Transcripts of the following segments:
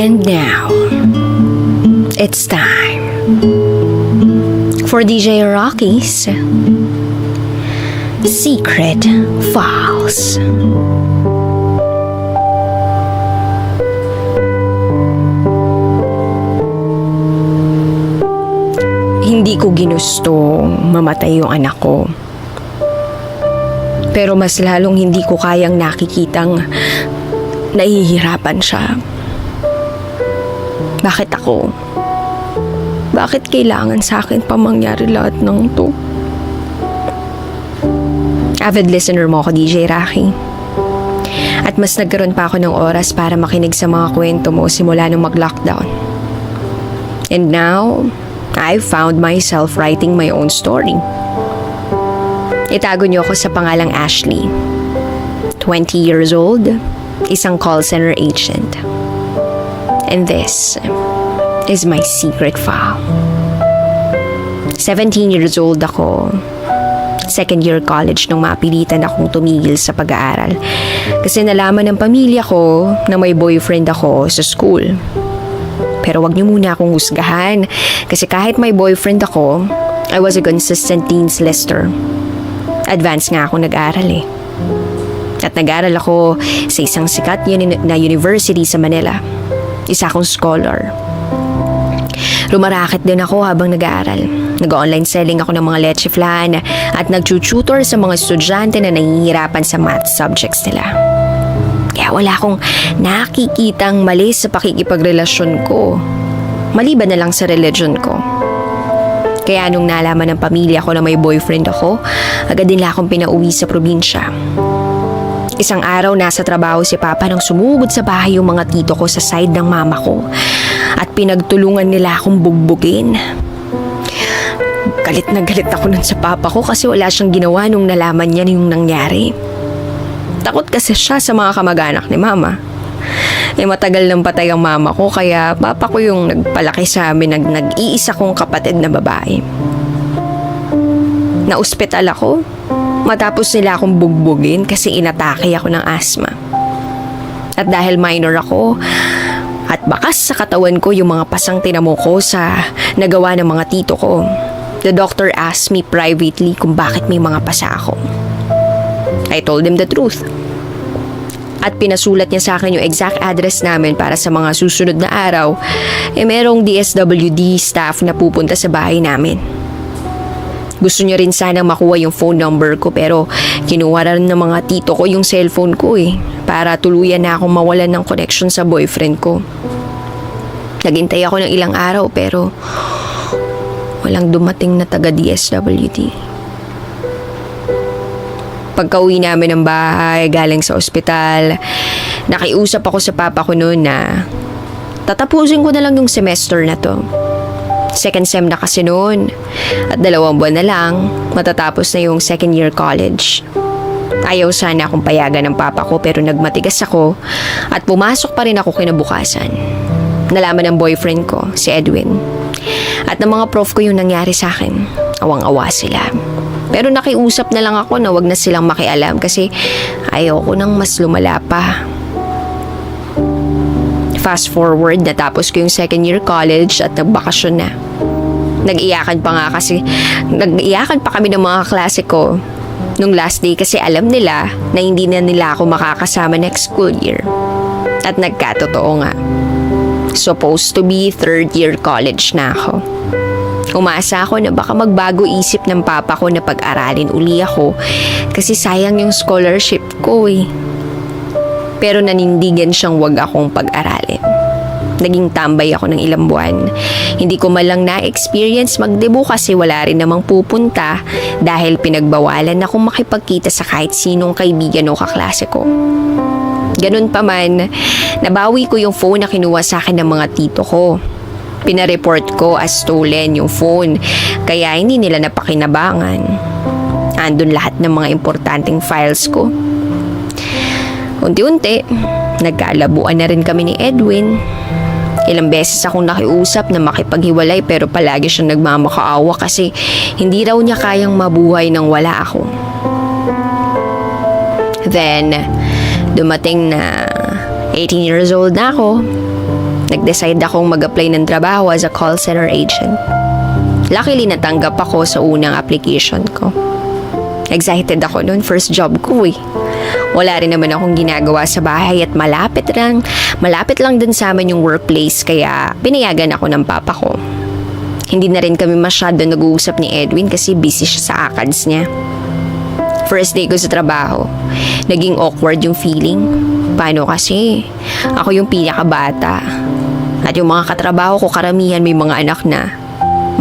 And now, it's time for DJ Rocky's Secret Files. Hindi ko ginusto mamatay yung anak ko. Pero mas lalong hindi ko kayang nakikitang nahihirapan siya. Bakit ako? Bakit kailangan sa akin pa mangyari lahat ng to? Avid listener mo ako, DJ Rocky. At mas nagkaroon pa ako ng oras para makinig sa mga kwento mo simula nung mag-lockdown. And now, I found myself writing my own story. Itago niyo ako sa pangalang Ashley. 20 years old, isang call center agent. And this is my secret file. 17 years old ako. Second year college nung mapilitan akong tumigil sa pag-aaral. Kasi nalaman ng pamilya ko na may boyfriend ako sa school. Pero wag niyo muna akong husgahan. Kasi kahit may boyfriend ako, I was a consistent dean's lister. Advance nga ako nag-aral eh. At nag-aral ako sa isang sikat na university sa Manila. Isa akong scholar. Rumaraket din ako habang nag-aaral. Nag-online selling ako ng mga leche flan at nag-tutor sa mga estudyante na nahihirapan sa math subjects nila. Kaya wala akong nakikitang mali sa pakikipagrelasyon ko. Maliban na lang sa religion ko. Kaya nung nalaman ng pamilya ko na may boyfriend ako, agad nila akong pinauwi sa probinsya. Isang araw nasa trabaho si Papa nang sumugod sa bahay yung mga tito ko sa side ng mama ko at pinagtulungan nila akong bugbugin. Galit na galit ako nun sa Papa ko kasi wala siyang ginawa nung nalaman niya yung nangyari. Takot kasi siya sa mga kamag-anak ni Mama. Matagal nang patay ang mama ko kaya papa ko yung nagpalaki sa amin nag-iisa kong kapatid na babae. Na-ospital ako matapos nila akong bugbugin kasi inatake ako ng asthma. At dahil minor ako at bakas sa katawan ko yung mga pasang tinamo ko sa nagawa ng mga tito ko, the doctor asked me privately kung bakit may mga pasa ako. I told him the truth. At pinasulat niya sa akin yung exact address namin para sa mga susunod na araw, merong DSWD staff na pupunta sa bahay namin. Gusto niya rin sana makuha yung phone number ko pero kinuha rin ng mga tito ko yung cellphone ko para tuluyan na akong mawalan ng connection sa boyfriend ko. Naghintay ako ng ilang araw pero walang dumating na taga DSWD. Pagka-uwi namin ng bahay, galing sa ospital, nakiusap ako sa papa ko noon na tatapusin ko na lang yung semester na to. Second sem na kasi noon. At 2 buwan na lang, matatapos na yung second year college. Ayaw sana akong payagan ng papa ko pero nagmatigas ako at pumasok pa rin ako kinabukasan. Nalaman ng boyfriend ko, si Edwin. At ng mga prof ko yung nangyari sa akin. Awang-awa sila. Pero nakiusap na lang ako na wag na silang makialam kasi ayoko nang mas lumala pa. Fast forward, natapos ko yung second year college at nagbakasyon na. Nag-iyakan pa kami ng mga klase ko nung last day kasi alam nila na hindi na nila ako makakasama next school year. At nagkatotoo nga. Supposed to be third year college na ako. Umasa ako na baka magbago isip ng papa ko na pag-aralin uli ako kasi sayang yung scholarship ko Pero nanindigan siyang wag akong pag-aralin. Naging tambay ako ng ilang buwan. Hindi ko malang na-experience magdebo kasi wala rin namang pupunta dahil pinagbawalan akong makipagkita sa kahit sinong kaibigan o kaklase ko. Ganun pa man, nabawi ko yung phone na kinuha sa akin ng mga tito ko. Pinareport ko as stolen yung phone, kaya hindi nila napakinabangan. Andun lahat ng mga importanteng files ko. Unti-unti, nagkaalabuan na rin kami ni Edwin. Ilang beses akong nakiusap na makipaghiwalay pero palagi siyang nagmamakaawa kasi hindi raw niya kayang mabuhay nang wala ako. Then, dumating na 18 years old na ako. Nag-decide akong mag-apply ng trabaho as a call center agent. Luckily, natanggap ako sa unang application ko. Excited ako noon, first job ko eh. Wala rin naman akong ginagawa sa bahay at malapit lang din sa amin yung workplace kaya pinayagan ako ng papa ko. Hindi na rin kami masyado nag-uusap ni Edwin kasi busy siya sa ACADS niya. First day ko sa trabaho, naging awkward yung feeling. Paano kasi? Ako yung pinakabata. At yung mga katrabaho ko karamihan may mga anak na.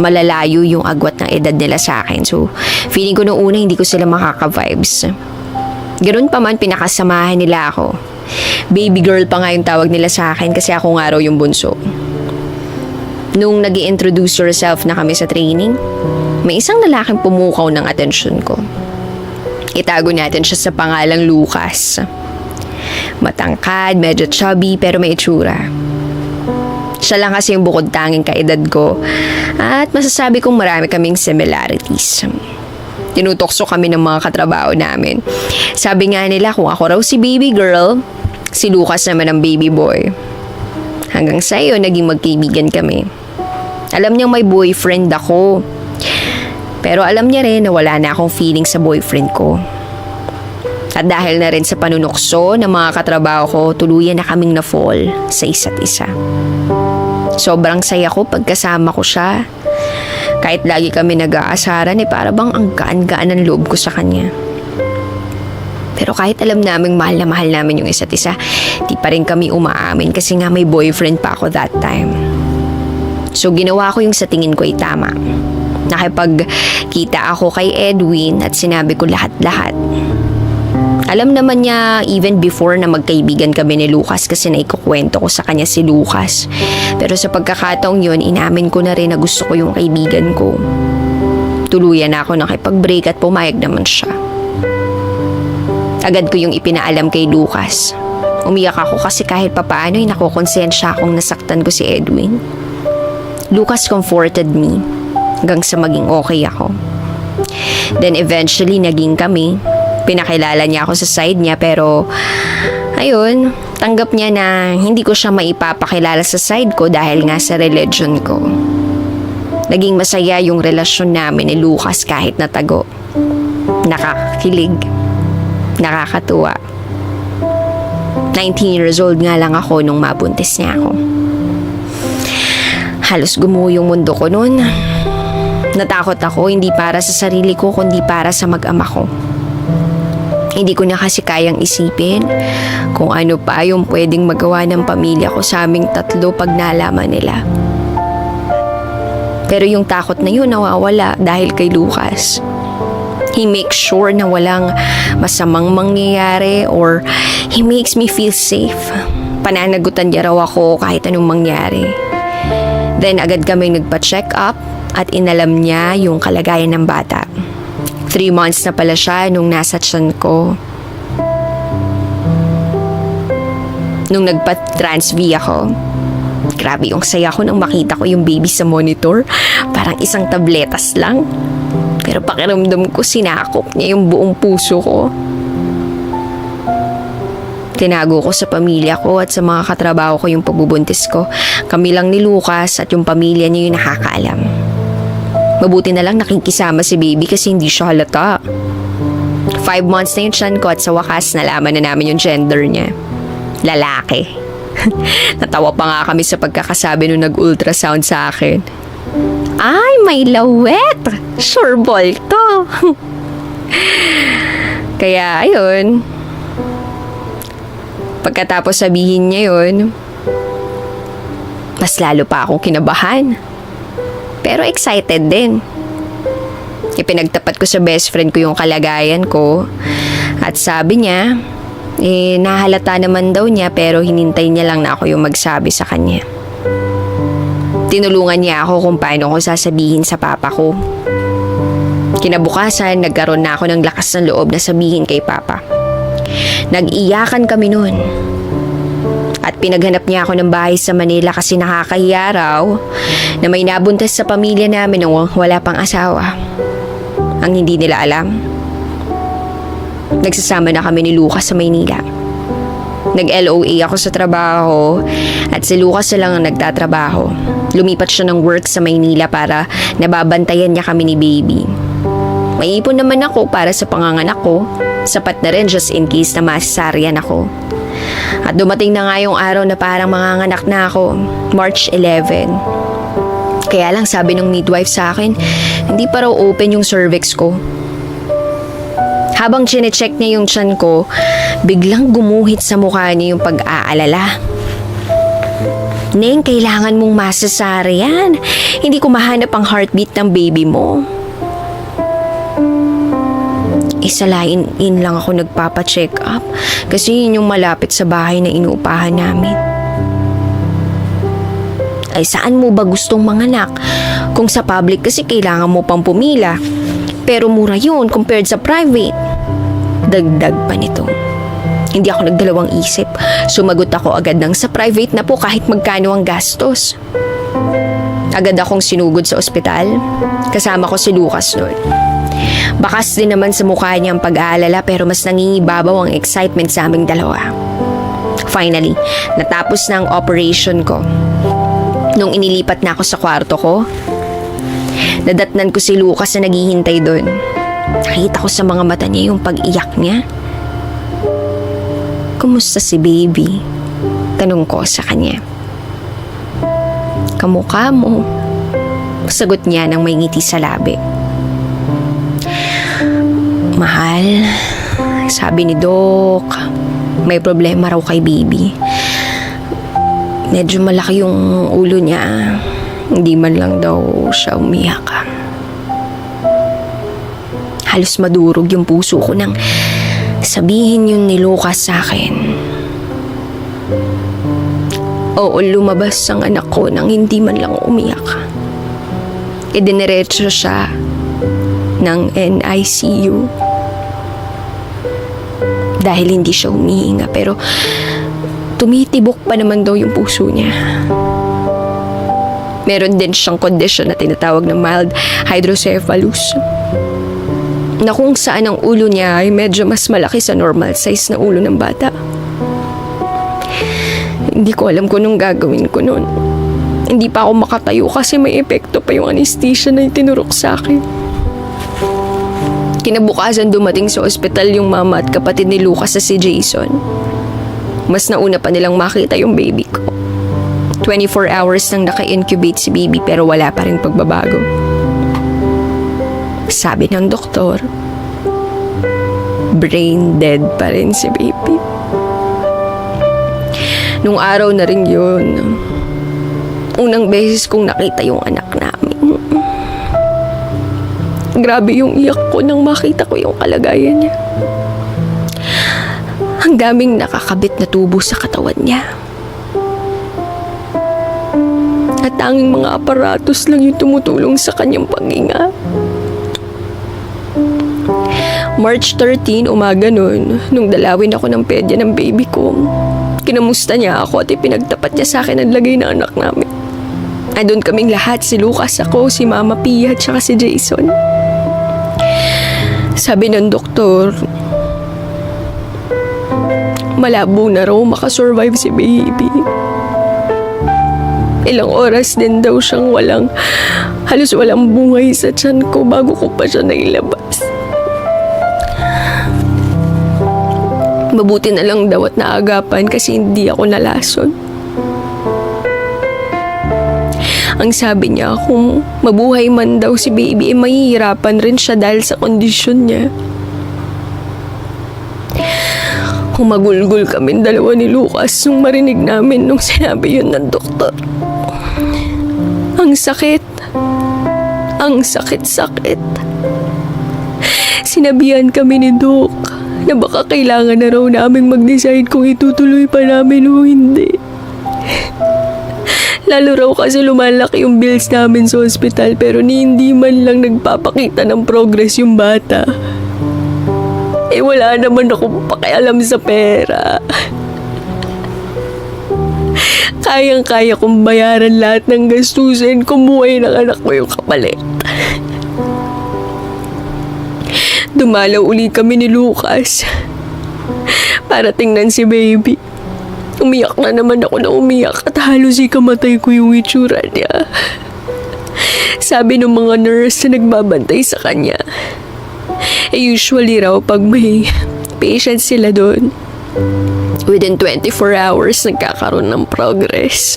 Malalayo yung agwat ng edad nila sa akin. So, feeling ko noong una hindi ko sila makaka-vibes. Ganoon pa man, pinakasamahan nila ako. Baby girl pa nga yung tawag nila sa akin kasi ako nga raw yung bunso. Nung nag-i-introduce yourself na kami sa training, may isang lalaking pumukaw ng atensyon ko. Itago natin siya sa pangalang Lucas. Matangkad, medyo chubby, pero may itsura. Siya lang kasi yung bukod tanging kaedad ko at masasabi kong marami kaming similarities. Tinutokso kami ng mga katrabaho namin. Sabi nga nila kung ako raw si baby girl, si Lucas naman ang baby boy. Hanggang sa iyo, naging magkaibigan kami. Alam niyang may boyfriend ako. Pero alam niya rin na wala na akong feeling sa boyfriend ko. At dahil na rin sa panunokso ng mga katrabaho ko, tuluyan na kaming na-fall sa isa't isa. Sobrang saya ko pagkasama ko siya. Kahit lagi kami nag-aasaran, para bang ang gaan-gaan ng loob ko sa kanya. Pero kahit alam naming mahal na mahal namin yung isa't isa, di pa rin kami umaamin kasi nga may boyfriend pa ako that time. So ginawa ko yung sa tingin ko ay tama. Nakipagkita ako kay Edwin at sinabi ko lahat-lahat. Alam naman niya even before na magkaibigan kami ni Lucas kasi naikukwento ko sa kanya si Lucas. Pero sa pagkakataong yun, inamin ko na rin na gusto ko yung kaibigan ko. Tuluyan na ako nakipag-break at pumayag naman siya. Agad ko yung ipinaalam kay Lucas. Umiyak ako kasi kahit papaano ay nakukonsensya akong nasaktan ko si Edwin. Lucas comforted me hanggang sa maging okay ako. Then eventually naging kami. Pinakilala niya ako sa side niya pero ayun, tanggap niya na hindi ko siya maipapakilala sa side ko dahil nga sa religion ko. Naging masaya yung relasyon namin ni Lucas kahit natago. Nakakakilig. Nakakatuwa. 19 years old nga lang ako nung mabuntis niya ako. Halos gumuho yung mundo ko noon. Natakot ako hindi para sa sarili ko kundi para sa mag-ama ko. Hindi ko na kasi kayang isipin kung ano pa yung pwedeng magawa ng pamilya ko sa aming tatlo pag nalaman nila. Pero yung takot na yun nawawala dahil kay Lucas. He makes sure na walang masamang mangyayari or he makes me feel safe. Pananagutan niya raw ako kahit anong mangyari. Then agad kami nagpa-check up at inalam niya yung kalagayan ng bata. 3 months na pala siya nung nasa tiyan ko. Nung nagpa-transv ako, grabe yung saya ko nang makita ko yung baby sa monitor. Parang isang tabletas lang. Pero pakiramdam ko sinakop niya yung buong puso ko. Tinago ko sa pamilya ko at sa mga katrabaho ko yung pagbubuntis ko. Kami lang ni Lucas at yung pamilya niya yung nakakaalam. Mabuti na lang nakikisama si baby kasi hindi siya halata. 5 months na yung tiyan ko at sa wakas nalaman na namin yung gender niya. Lalaki. Natawa pa nga kami sa pagkakasabi nung nag-ultrasound sa akin. Ay, may lawet! Sure ball to! Kaya, ayun. Pagkatapos sabihin niya yun, mas lalo pa akong kinabahan. Pero excited din. Ipinagtapat ko sa best friend ko yung kalagayan ko. At sabi niya, nahalata naman daw niya pero hinintay niya lang na ako yung magsabi sa kanya. Tinulungan niya ako kung paano ko sasabihin sa papa ko. Kinabukasan, nagkaroon na ako ng lakas ng loob na sabihin kay papa. Nag-iyakan kami noon. At pinaghanap niya ako ng bahay sa Manila kasi nakakahiya raw na may nabuntis sa pamilya namin nung wala pang asawa. Ang hindi nila alam, nagsasama na kami ni Lucas sa Maynila. Nag-LOA ako sa trabaho at si Lucas na lang ang nagtatrabaho. Lumipat siya ng work sa Maynila para nababantayan niya kami ni baby. May ipon naman ako para sa panganganak ko. Sapat na rin just in case na masasaryan ako. At dumating na nga yung araw na parang manganganak na ako, March 11. Kaya lang sabi ng midwife sa akin, hindi pa raw open yung cervix ko. Habang chinecheck niya yung tiyan ko, biglang gumuhit sa mukha niya yung pag-aalala. Neng, kailangan mong masasaryan. Hindi ko mahanap ang heartbeat ng baby mo. Isalain in lang ako nagpapa-check up kasi yun yung malapit sa bahay na inuupahan namin. Ay, saan mo ba gustong manganak? Kung sa public kasi kailangan mo pang pumila. Pero mura yun compared sa private. Dagdag pa nito. Hindi ako nagdalawang isip. Sumagot ako agad ng sa private na po kahit magkano ang gastos. Agad akong sinugod sa ospital. Kasama ko si Lucas noon. Bakas din naman sa mukha niya ang pag-aalala pero mas nangingibabaw ang excitement sa aming dalawa. Finally, natapos na ang operation ko. Nung inilipat na ako sa kwarto ko, nadatnan ko si Lucas na naghihintay doon. Nakita ko sa mga mata niya yung pag-iyak niya. Kumusta si baby? Tanong ko sa kanya. Kamukha mo. Sagot niya nang may ngiti sa labi. Mahal, sabi ni Doc, may problema raw kay baby. Medyo malaki yung ulo niya. Hindi man lang daw siya umiyak. Halos madurog yung puso ko nang sabihin yun ni Lucas sa akin. Oo, lumabas ang anak ko nang hindi man lang umiyak. Idiniretso siya ng NICU. Dahil hindi siya humihinga pero tumitibok pa naman daw yung puso niya. Meron din siyang kondisyon na tinatawag na mild hydrocephalus. Na kung saan ang ulo niya ay medyo mas malaki sa normal size na ulo ng bata. Hindi ko alam kung anong gagawin ko noon. Hindi pa ako makatayo kasi may epekto pa yung anesthesia na itinurok sa akin. Kinabukasan dumating sa ospital yung mama at kapatid ni Lucas sa si Jason. Mas nauna pa nilang makita yung baby ko. 24 hours nang naka-incubate si baby pero wala pa rin pagbabago. Sabi ng doktor, brain dead pa rin si baby. Nung araw na rin yun, unang beses kong nakita yung anak namin. Grabe yung iyak ko nang makita ko yung kalagayan niya. Ang daming nakakabit na tubo sa katawan niya. At tanging mga aparatos lang yung tumutulong sa kanyang paghinga. March 13, umaga nun, nung dalawin ako ng pedya ng baby ko, kinamusta niya ako at ipinagtapat niya sa akin ang lagay ng anak namin. Andun kaming lahat, si Lucas, ako, si Mama Pia at saka si Jason. Sabi ng doktor, malabo na raw makasurvive si baby. Ilang oras din daw siyang halos walang buhay sa tiyan ko bago ko pa siya nailabas. Mabuti na lang daw at naagapan kasi hindi ako nalason. Ang sabi niya, kung mabuhay man daw si baby, mahihirapan rin siya dahil sa kondisyon niya. Humagulgol kami dalawa ni Lucas nung marinig namin nung sinabi yun ng doktor. Ang sakit. Ang sakit-sakit. Sinabihan kami ni Doc na baka kailangan na raw naming mag-decide kung itutuloy pa namin o hindi. Lalo raw kasi lumalaki yung bills namin sa ospital pero hindi man lang nagpapakita ng progress yung bata. Eh wala naman akong pakialam sa pera. Kayang-kaya kong bayaran lahat ng gastusin, kumuha ng anak ko yung kapalit. Dumalaw uli kami ni Lucas para tingnan si baby. Umiyak na naman ako na umiyak at halos ikamatay ko yung itsura niya. Sabi ng mga nurse na nagbabantay sa kanya, usually raw pag may patient sila doon, within 24 hours nagkakaroon ng progress.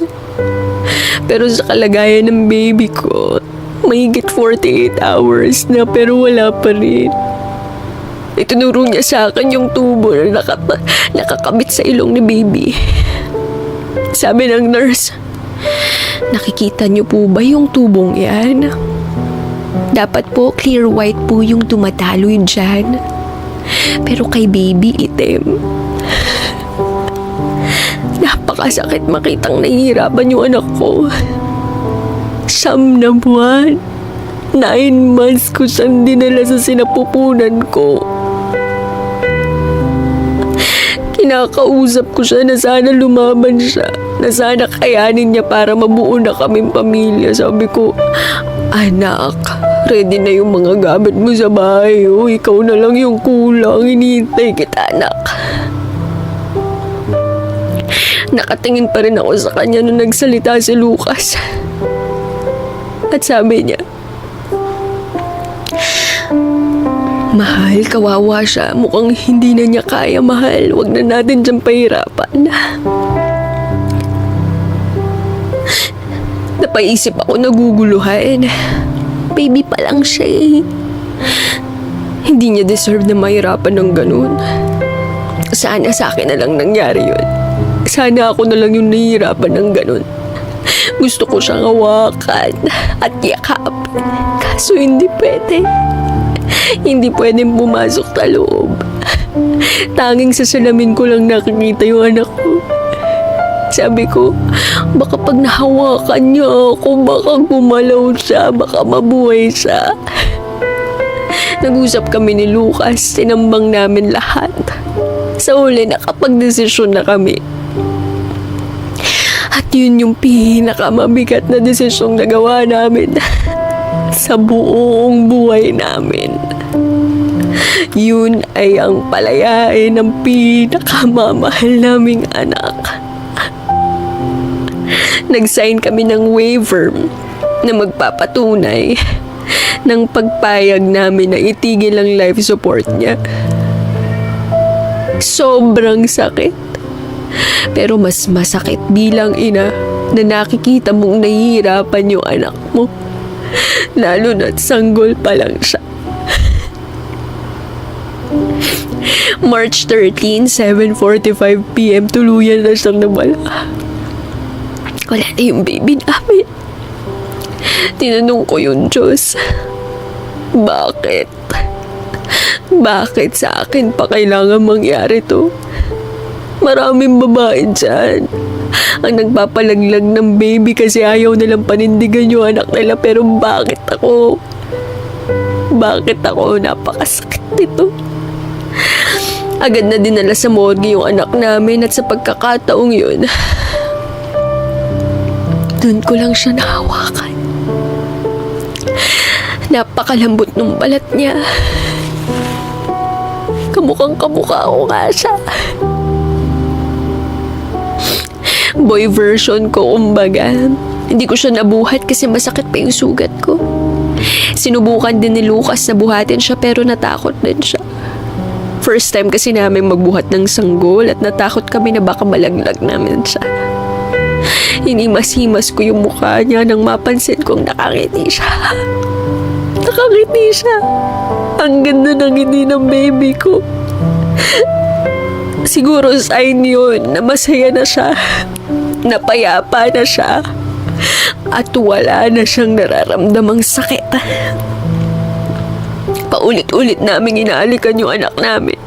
Pero sa kalagayan ng baby ko, mahigit 48 hours na pero wala pa rin. Itinuro niya sa akin yung tubo na nakakabit sa ilong ni baby. Sabi ng nurse, nakikita niyo po ba yung tubong yan? Dapat po clear white po yung tumataloy dyan. Pero kay baby itim. Napakasakit makitang nahihirapan yung anak ko. 9 na buwan. 9 months ko siyang dinala sa sinapupunan ko. Kinakausap ko siya na sana lumaban siya, na sana kayanin niya para mabuo na kaming pamilya. Sabi ko, anak, ready na yung mga gamit mo sa bahay. Oh, ikaw na lang yung kulang. Hinihintay kita, anak. Nakatingin pa rin ako sa kanya nung nagsalita si Lucas. At sabi niya, mahal, kawawa siya. Mukhang hindi na niya kaya, mahal. Huwag na natin dyan pahirapan. Napaisip ako, naguguluhan. Baby pa lang siya eh. Hindi niya deserve na mahirapan ng ganun. Sana sa akin na lang nangyari yun. Sana ako na lang yung nahihirapan ng ganun. Gusto ko siyang hawakan at yakapin. Kaso hindi pwede. Hindi pwedeng pumasok sa loob. Tanging sa salamin ko lang nakikita yung anak ko. Sabi ko, baka pag nahawakan niya ako, baka gumalaw siya, baka mabuhay siya. Nag-usap kami ni Lucas, tinambang namin lahat. Sa uli, nakapag-desisyon na kami. At yun yung pinakamabigat na desisyong nagawa namin sa buong buhay namin. Yun ay ang palayain ng pinakamamahal naming anak. Nag-sign kami ng waiver na magpapatunay ng pagpayag namin na itigil ang life support niya. Sobrang sakit. Pero mas masakit bilang ina na nakikita mong nahihirapan yung anak mo. Lalo na't sanggol pa lang siya. March 13, 7:45 p.m. tuluyan na siyang nawala. Wala na yung baby namin. Tinanong ko yung Diyos, bakit? Bakit sa akin pa kailangan mangyari to? Maraming babae dyan ang nagpapalaglag ng baby kasi ayaw nilang panindigan yung anak nila. Pero bakit ako? Bakit ako? Napakasakit nito. Agad na dinala sa morgue yung anak namin at sa pagkakataong yun, doon ko lang siya nahawakan. Napakalambot ng balat niya. Kamukhang kamukha ko nga siya. Boy version ko, kumbaga. Hindi ko siya nabuhat kasi masakit pa yung sugat ko. Sinubukan din ni Lucas na buhatin siya pero natakot din siya. First time kasi namin magbuhat ng sanggol at natakot kami na baka malaglag namin siya. Hinimas-himas ko yung mukha niya nang mapansin kong nakangiti siya. Nakangiti siya. Ang ganda ng ngiti ng baby ko. Siguro sign yun na masaya na siya. Napayapa na siya. At wala na siyang nararamdamang sakit. Paulit-ulit naming inaalikan yung anak namin.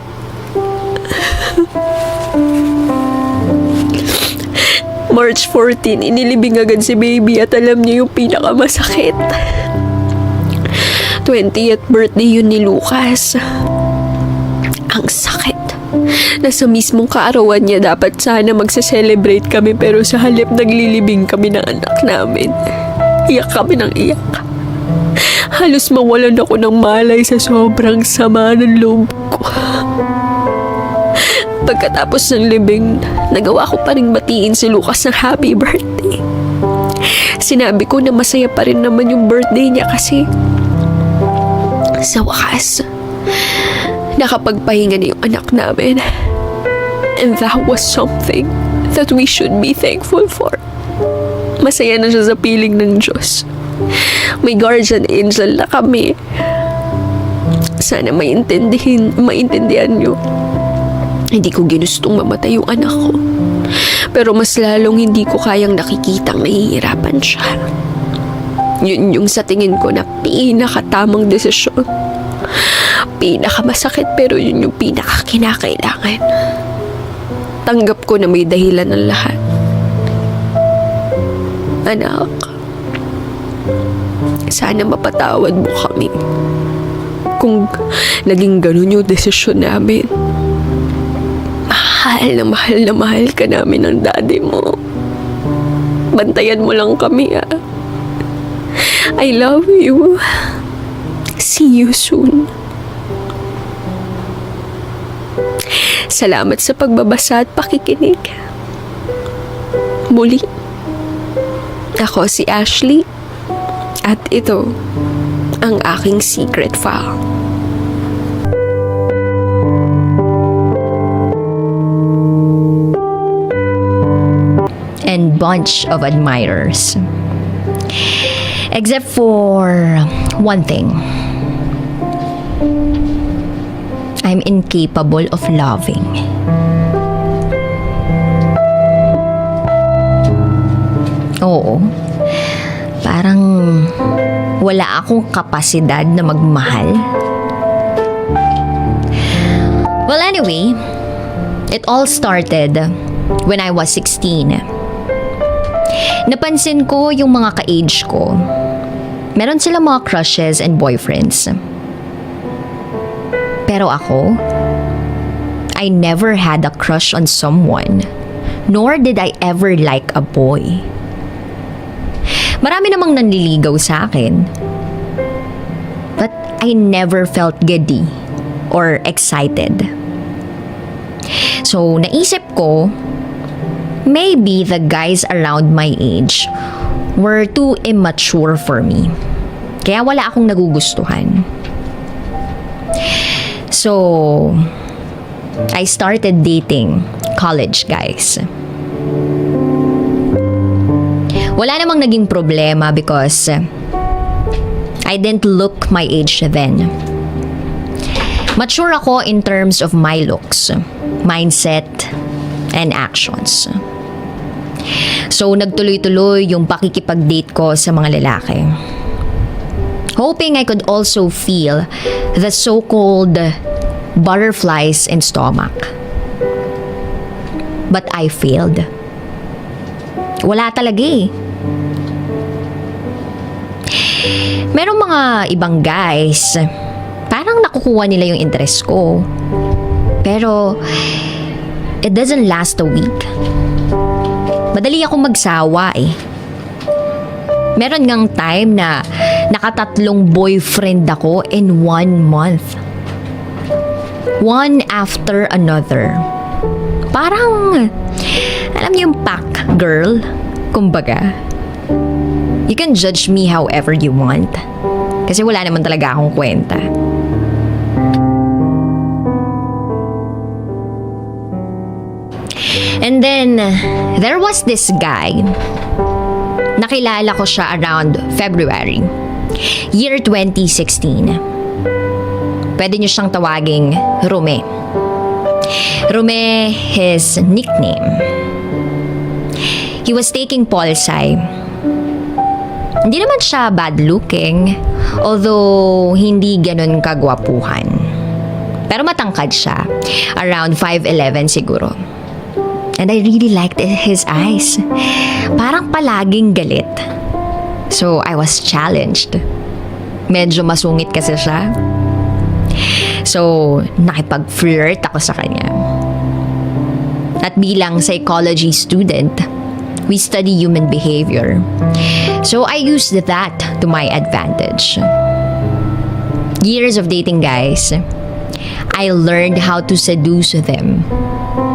March 14, inilibing agad si baby at alam niya yung pinakamasakit. 20th birthday yun ni Lucas. Ang sakit. Nasa mismong kaarawan niya dapat sana magse-celebrate kami pero sa halip naglilibing kami ng anak namin. Iyak kami ng iyak. Halos mawalan ako ng malay sa sobrang sama ng loob ko. Pagkatapos ng libing, nagawa ko pa rin batiin si Lucas ng happy birthday. Sinabi ko na masaya pa rin naman yung birthday niya kasi sa wakas, nakapagpahinga na yung anak namin. And that was something that we should be thankful for. Masaya na siya sa piling ng Diyos. May guardian angel na kami. Sana maintindihan niyo. Hindi ko ginustong mamatay yung anak ko. Pero mas lalong hindi ko kayang nakikitang nahihirapan siya. Yun yung sa tingin ko na pinakatamang desisyon. Pinakamasakit pero yun yung pinakakinakailangan. Tanggap ko na may dahilan ng lahat. Anak, sana mapatawad mo kami kung naging ganun yung desisyon namin. Mahal na mahal ka namin ng daddy mo. Bantayan mo lang kami, ah. I love you. See you soon. Salamat sa pagbabasa at pakikinig. Muli, ako si Ashley at ito ang aking secret file. And bunch of admirers. Except for one thing. I'm incapable of loving. Oo. Parang wala akong kapasidad na magmahal. Well, anyway, it all started when I was 16. Napansin ko yung mga ka-age ko. Meron silang mga crushes and boyfriends. Pero ako, I never had a crush on someone. Nor did I ever like a boy. Marami namang nanliligaw sa akin. But I never felt giddy or excited. So, naisip ko, maybe the guys around my age were too immature for me. Kaya wala akong nagugustuhan. So, I started dating college guys. Wala namang naging problema because I didn't look my age then. Mature ako in terms of my looks, mindset, and actions. So, nagtuloy-tuloy yung pakikipag-date ko sa mga lalaki. Hoping I could also feel the so-called butterflies in stomach. But I failed. Wala talaga eh. Merong mga ibang guys, parang nakukuha nila yung interest ko. Pero, it doesn't last a week. Madali akong magsawa eh. Meron ngang time na nakatatlong boyfriend ako in 1 month. One after another. Parang, alam niyo yung pack girl? Kumbaga. You can judge me however you want. Kasi wala naman talaga akong kwenta. And then, there was this guy. Nakilala ko siya around February. Year 2016. Pwede niyo siyang tawaging Rome. Rome, his nickname. He was taking Pol-Sci. Hindi naman siya bad looking, although hindi ganun kagwapuhan. Pero matangkad siya. Around 5'11" siguro. And I really liked his eyes. Parang palaging galit. So, I was challenged. Medyo masungit kasi siya. So, nakipag-flirt ako sa kanya. At bilang psychology student, we study human behavior. So, I used that to my advantage. Years of dating guys, I learned how to seduce them.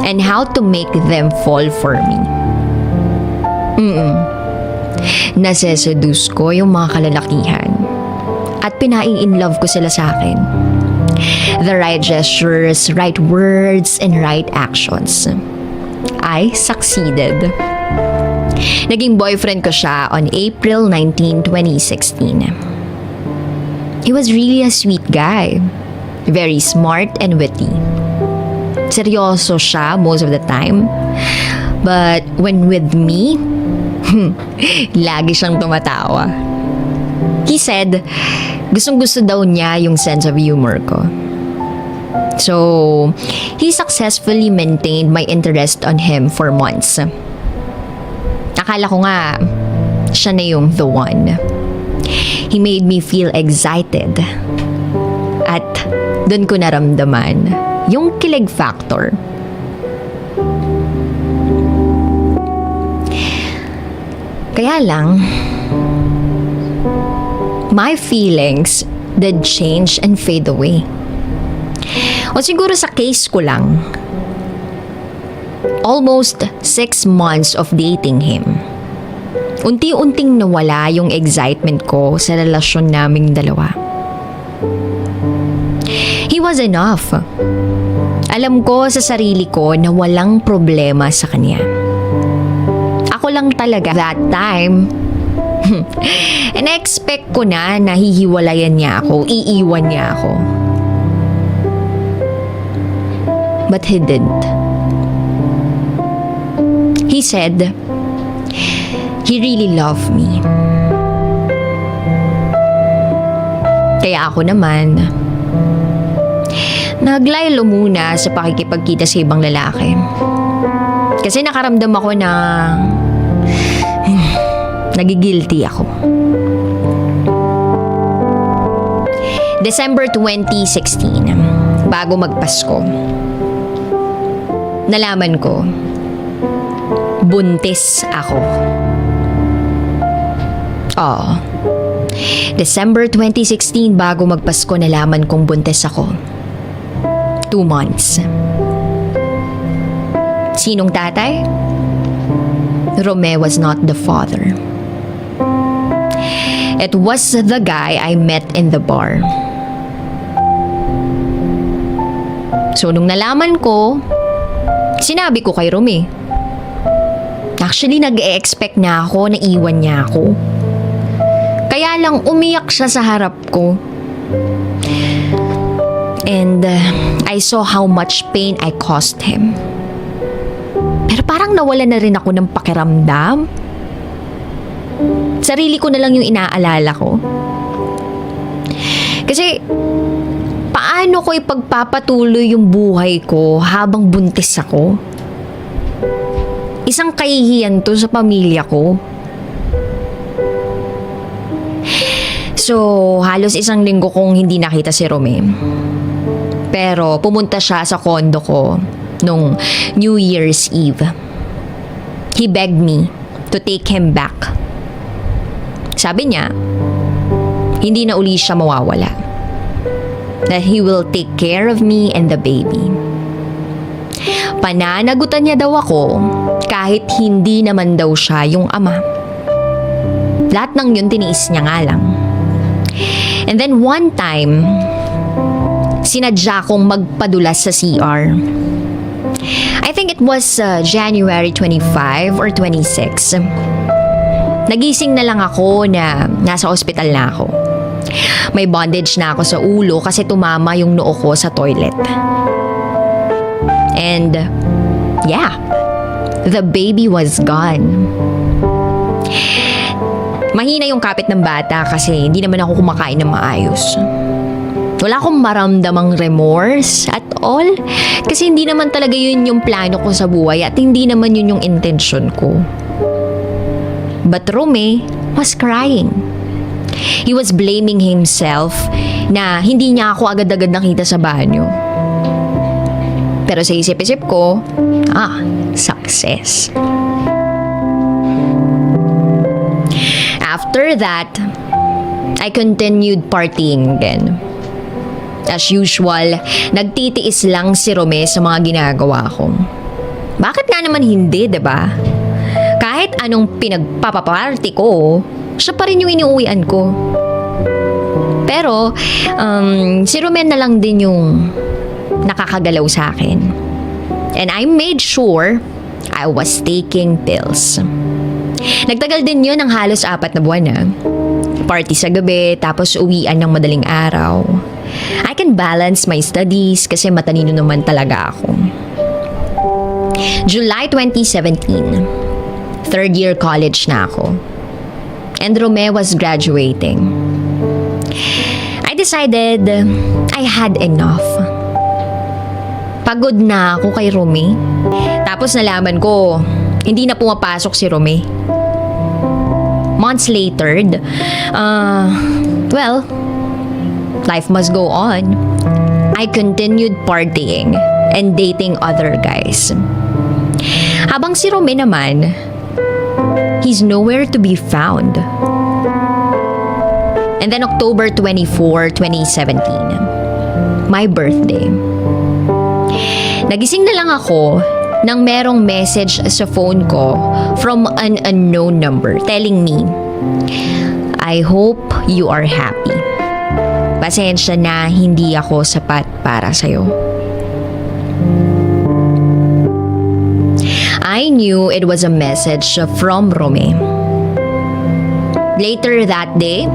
and how to make them fall for me. Naseseduce ko yung mga kalalakihan at pinai-in-love ko sila sa akin. The right gestures, right words, and right actions. I succeeded. Naging boyfriend ko siya on April 19, 2016. He was really a sweet guy. Very smart and witty. Seryoso siya most of the time. But when with me, lagi siyang tumatawa. He said, gustong-gusto daw niya yung sense of humor ko. So, he successfully maintained my interest on him for months. Akala ko nga, siya na yung the one. He made me feel excited. At doon ko naramdaman yung kilig factor. Kaya lang, my feelings did change and fade away. O siguro sa case ko lang, almost 6 months of dating him, unti-unting nawala yung excitement ko sa relasyon naming dalawa. He was enough. Alam ko sa sarili ko na walang problema sa kanya. Ako lang talaga that time, in-expect ko na nahihiwalayan niya ako, iiwan niya ako. But he didn't. He said, he really loved me. Kaya ako naman, naglaylo muna sa pakikipagkita sa ibang lalaki. Kasi nakaramdam ako na nagigilty ako. December 2016, bago magpasko, nalaman ko, buntis ako. Oo. December 2016, bago magpasko, nalaman kong buntis ako. 2 months. Sinong tatay? Rome was not the father. It was the guy I met in the bar. So, nung nalaman ko, sinabi ko kay Rome. Actually, nag-e-expect na ako na iwan niya ako. Kaya lang umiyak siya sa harap ko. And I saw how much pain I caused him. Pero parang nawala na rin ako ng pakiramdam. Sarili ko na lang yung inaalala ko. Kasi, paano ko ipagpapatuloy yung buhay ko habang buntis ako? Isang kahihiyan to sa pamilya ko. So, halos 1 linggo kong hindi nakita si Rome. Pero pumunta siya sa kondo ko nung New Year's Eve. He begged me to take him back. Sabi niya, hindi na uli siya mawawala. That he will take care of me and the baby. Pananagutan niya daw ako kahit hindi naman daw siya yung ama. Lahat ng yun tiniis niya nga lang. And then one time, sinadya kong magpadulas sa CR. I think it was January 25 or 26. Nagising na lang ako na nasa ospital na ako. May bondage na ako sa ulo kasi tumama yung noo ko sa toilet. And yeah, the baby was gone. Mahina yung kapit ng bata kasi hindi naman ako kumakain ng maayos. Wala akong maramdamang remorse at all kasi hindi naman talaga yun yung plano ko sa buhay at hindi naman yun yung intention ko. But Rome was crying. He was blaming himself na hindi niya ako agad-agad nakita sa banyo. Pero sa isip-isip ko, success. After that, I continued partying again. As usual, nagtitiis lang si Rome sa mga ginagawa ko. Bakit nga naman hindi, 'di ba? Kahit anong pinagpapaparty ko, siya pa rin yung inuuwian ko. Pero, si Romen na lang din yung nakakagalaw sa akin. And I made sure I was taking pills. Nagtagal din yun ng halos 4 na buwan na. Party sa gabi, tapos uwian ng madaling araw. I can balance my studies kasi matalino naman talaga ako. July 2017, third year college na ako. And Rome was graduating. I decided I had enough. Pagod na ako kay Rome. Tapos nalaman ko, hindi na pumapasok si Rome. Months later, well, life must go on. I continued partying and dating other guys. Habang si Rome naman, he's nowhere to be found. And then October 24, 2017, my birthday. Nagising na lang ako nang merong message sa phone ko from an unknown number telling me, I hope you are happy. Pasensya na hindi ako sapat para sa'yo. I knew it was a message from Rome. Later that day,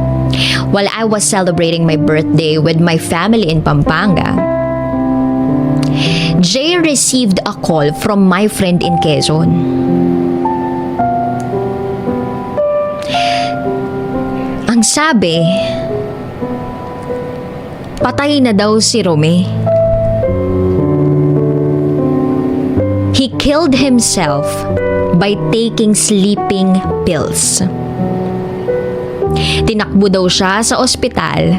while I was celebrating my birthday with my family in Pampanga, Jay received a call from my friend in Quezon. Ang sabi, patay na daw si Rome. He killed himself by taking sleeping pills. Tinakbo daw siya sa ospital,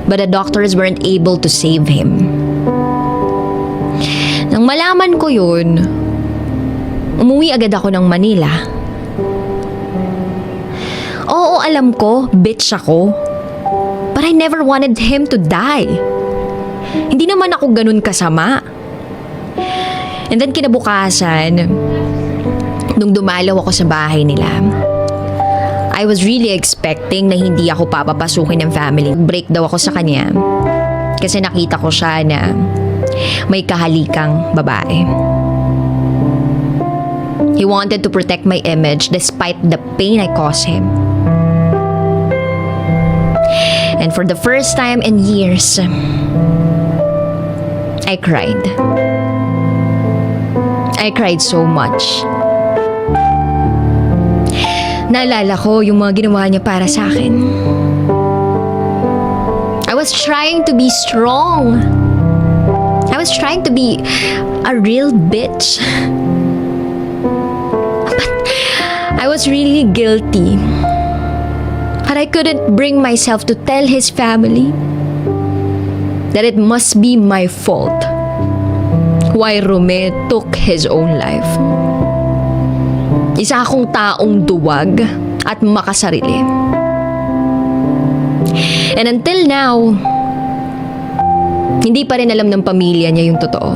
but the doctors weren't able to save him. Nang malaman ko yun, umuwi agad ako ng Manila. Oo, alam ko, bitch ako. But I never wanted him to die. Hindi naman ako ganun kasama. And then kinabukasan, nung dumalaw ako sa bahay nila, I was really expecting na hindi ako papapasukin ng family. Break daw ako sa kanya. Kasi nakita ko siya na may kahalikang babae. He wanted to protect my image despite the pain I caused him. And for the first time in years, I cried. I cried so much. Naalala ko yung mga ginawa niya para sa akin. I was trying to be strong. I was trying to be a real bitch. But I was really guilty. But I couldn't bring myself to tell his family that it must be my fault why Rome took his own life. Isa akong taong duwag at makasarili. And until now, hindi pa rin alam ng pamilya niya yung totoo.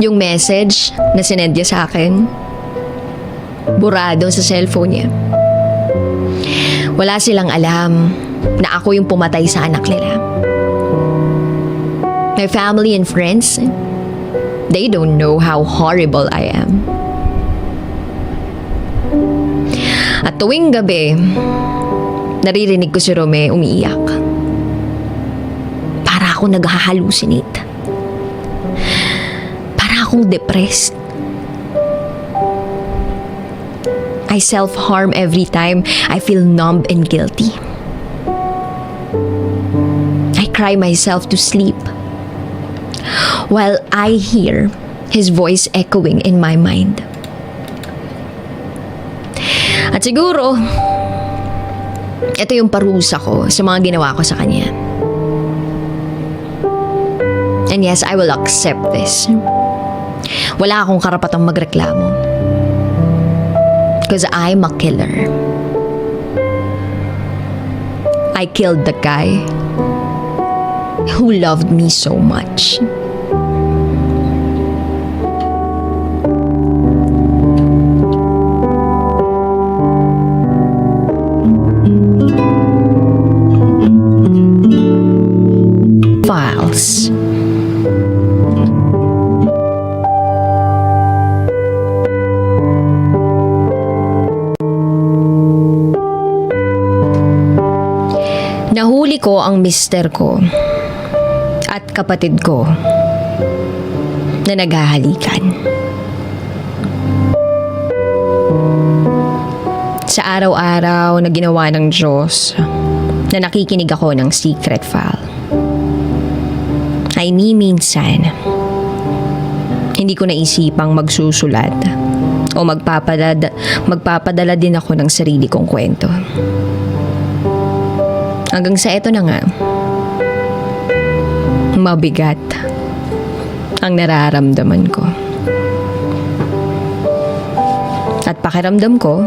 Yung message na sinend niya sa akin, burado sa cellphone niya. Wala silang alam na ako yung pumatay sa anak nila. My family and friends, they don't know how horrible I am. At tuwing gabi, naririnig ko si Rome umiiyak. Para akong nag-hallucinate. Para akong depressed. I self-harm every time I feel numb and guilty. I cry myself to sleep while I hear his voice echoing in my mind. At siguro, ito yung parusa ko sa mga ginawa ko sa kanya. And yes, I will accept this. Wala akong karapatang magreklamo. Because I'm a killer. I killed the guy who loved me so much. Nahuli ko ang mister ko at kapatid ko na naghahalikan. Sa araw-araw na ginawa ng Diyos na nakikinig ako ng secret file, ay ni minsan hindi ko naisipang magsusulat o magpapadala din ako ng sarili kong kwento. Hanggang sa eto na nga, mabigat ang nararamdaman ko. At pakiramdam ko,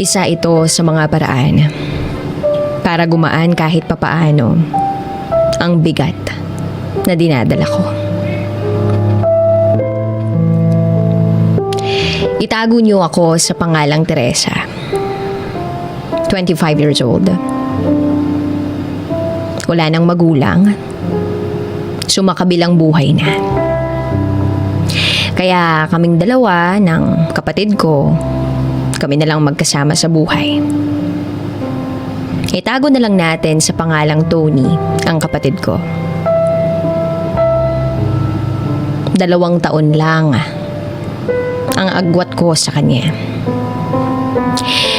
isa ito sa mga paraan para gumaan kahit papaano ang bigat na dinadala ko. Itago niyo ako sa pangalang Teresa. 25 years old. Wala nang magulang. Sumakabilang buhay na. Kaya kaming dalawa ng kapatid ko, kami na lang magkasama sa buhay. Itago na lang natin sa pangalang Tony ang kapatid ko. 2 taon lang ang agwat ko sa kanya.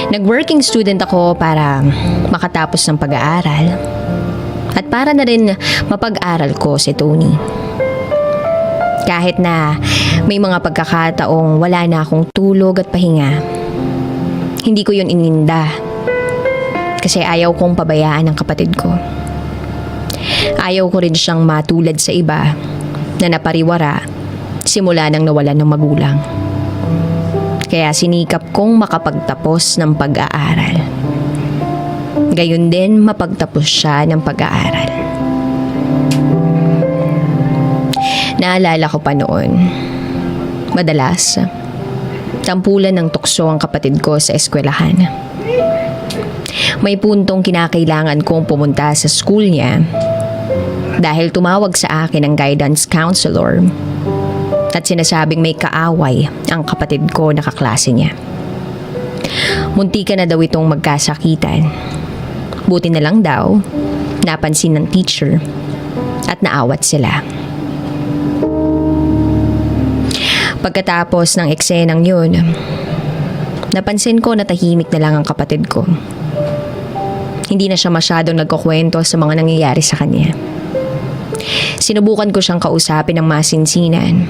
Nag-working student ako para makatapos ng pag-aaral at para na rin mapag-aral ko si Tony. Kahit na may mga pagkakataong wala na akong tulog at pahinga, hindi ko yun ininda kasi ayaw kong pabayaan ang kapatid ko. Ayaw ko rin siyang matulad sa iba na napariwara simula nang nawalan ng magulang. Kaya sinikap kong makapagtapos ng pag-aaral. Gayon din mapagtapos siya ng pag-aaral. Naalala ko pa noon, madalas, tampulan ng tukso ang kapatid ko sa eskwelahan. May puntong kinakailangan kong pumunta sa school niya dahil tumawag sa akin ang guidance counselor at sinasabing may kaaway ang kapatid ko na kaklase niya. Muntika na daw itong magkasakitan. Buti na lang daw, napansin ng teacher at naawat sila. Pagkatapos ng eksenang yun, napansin ko na tahimik na lang ang kapatid ko. Hindi na siya masyadong nagkukwento sa mga nangyayari sa kanya. Sinubukan ko siyang kausapin ng masinsinan,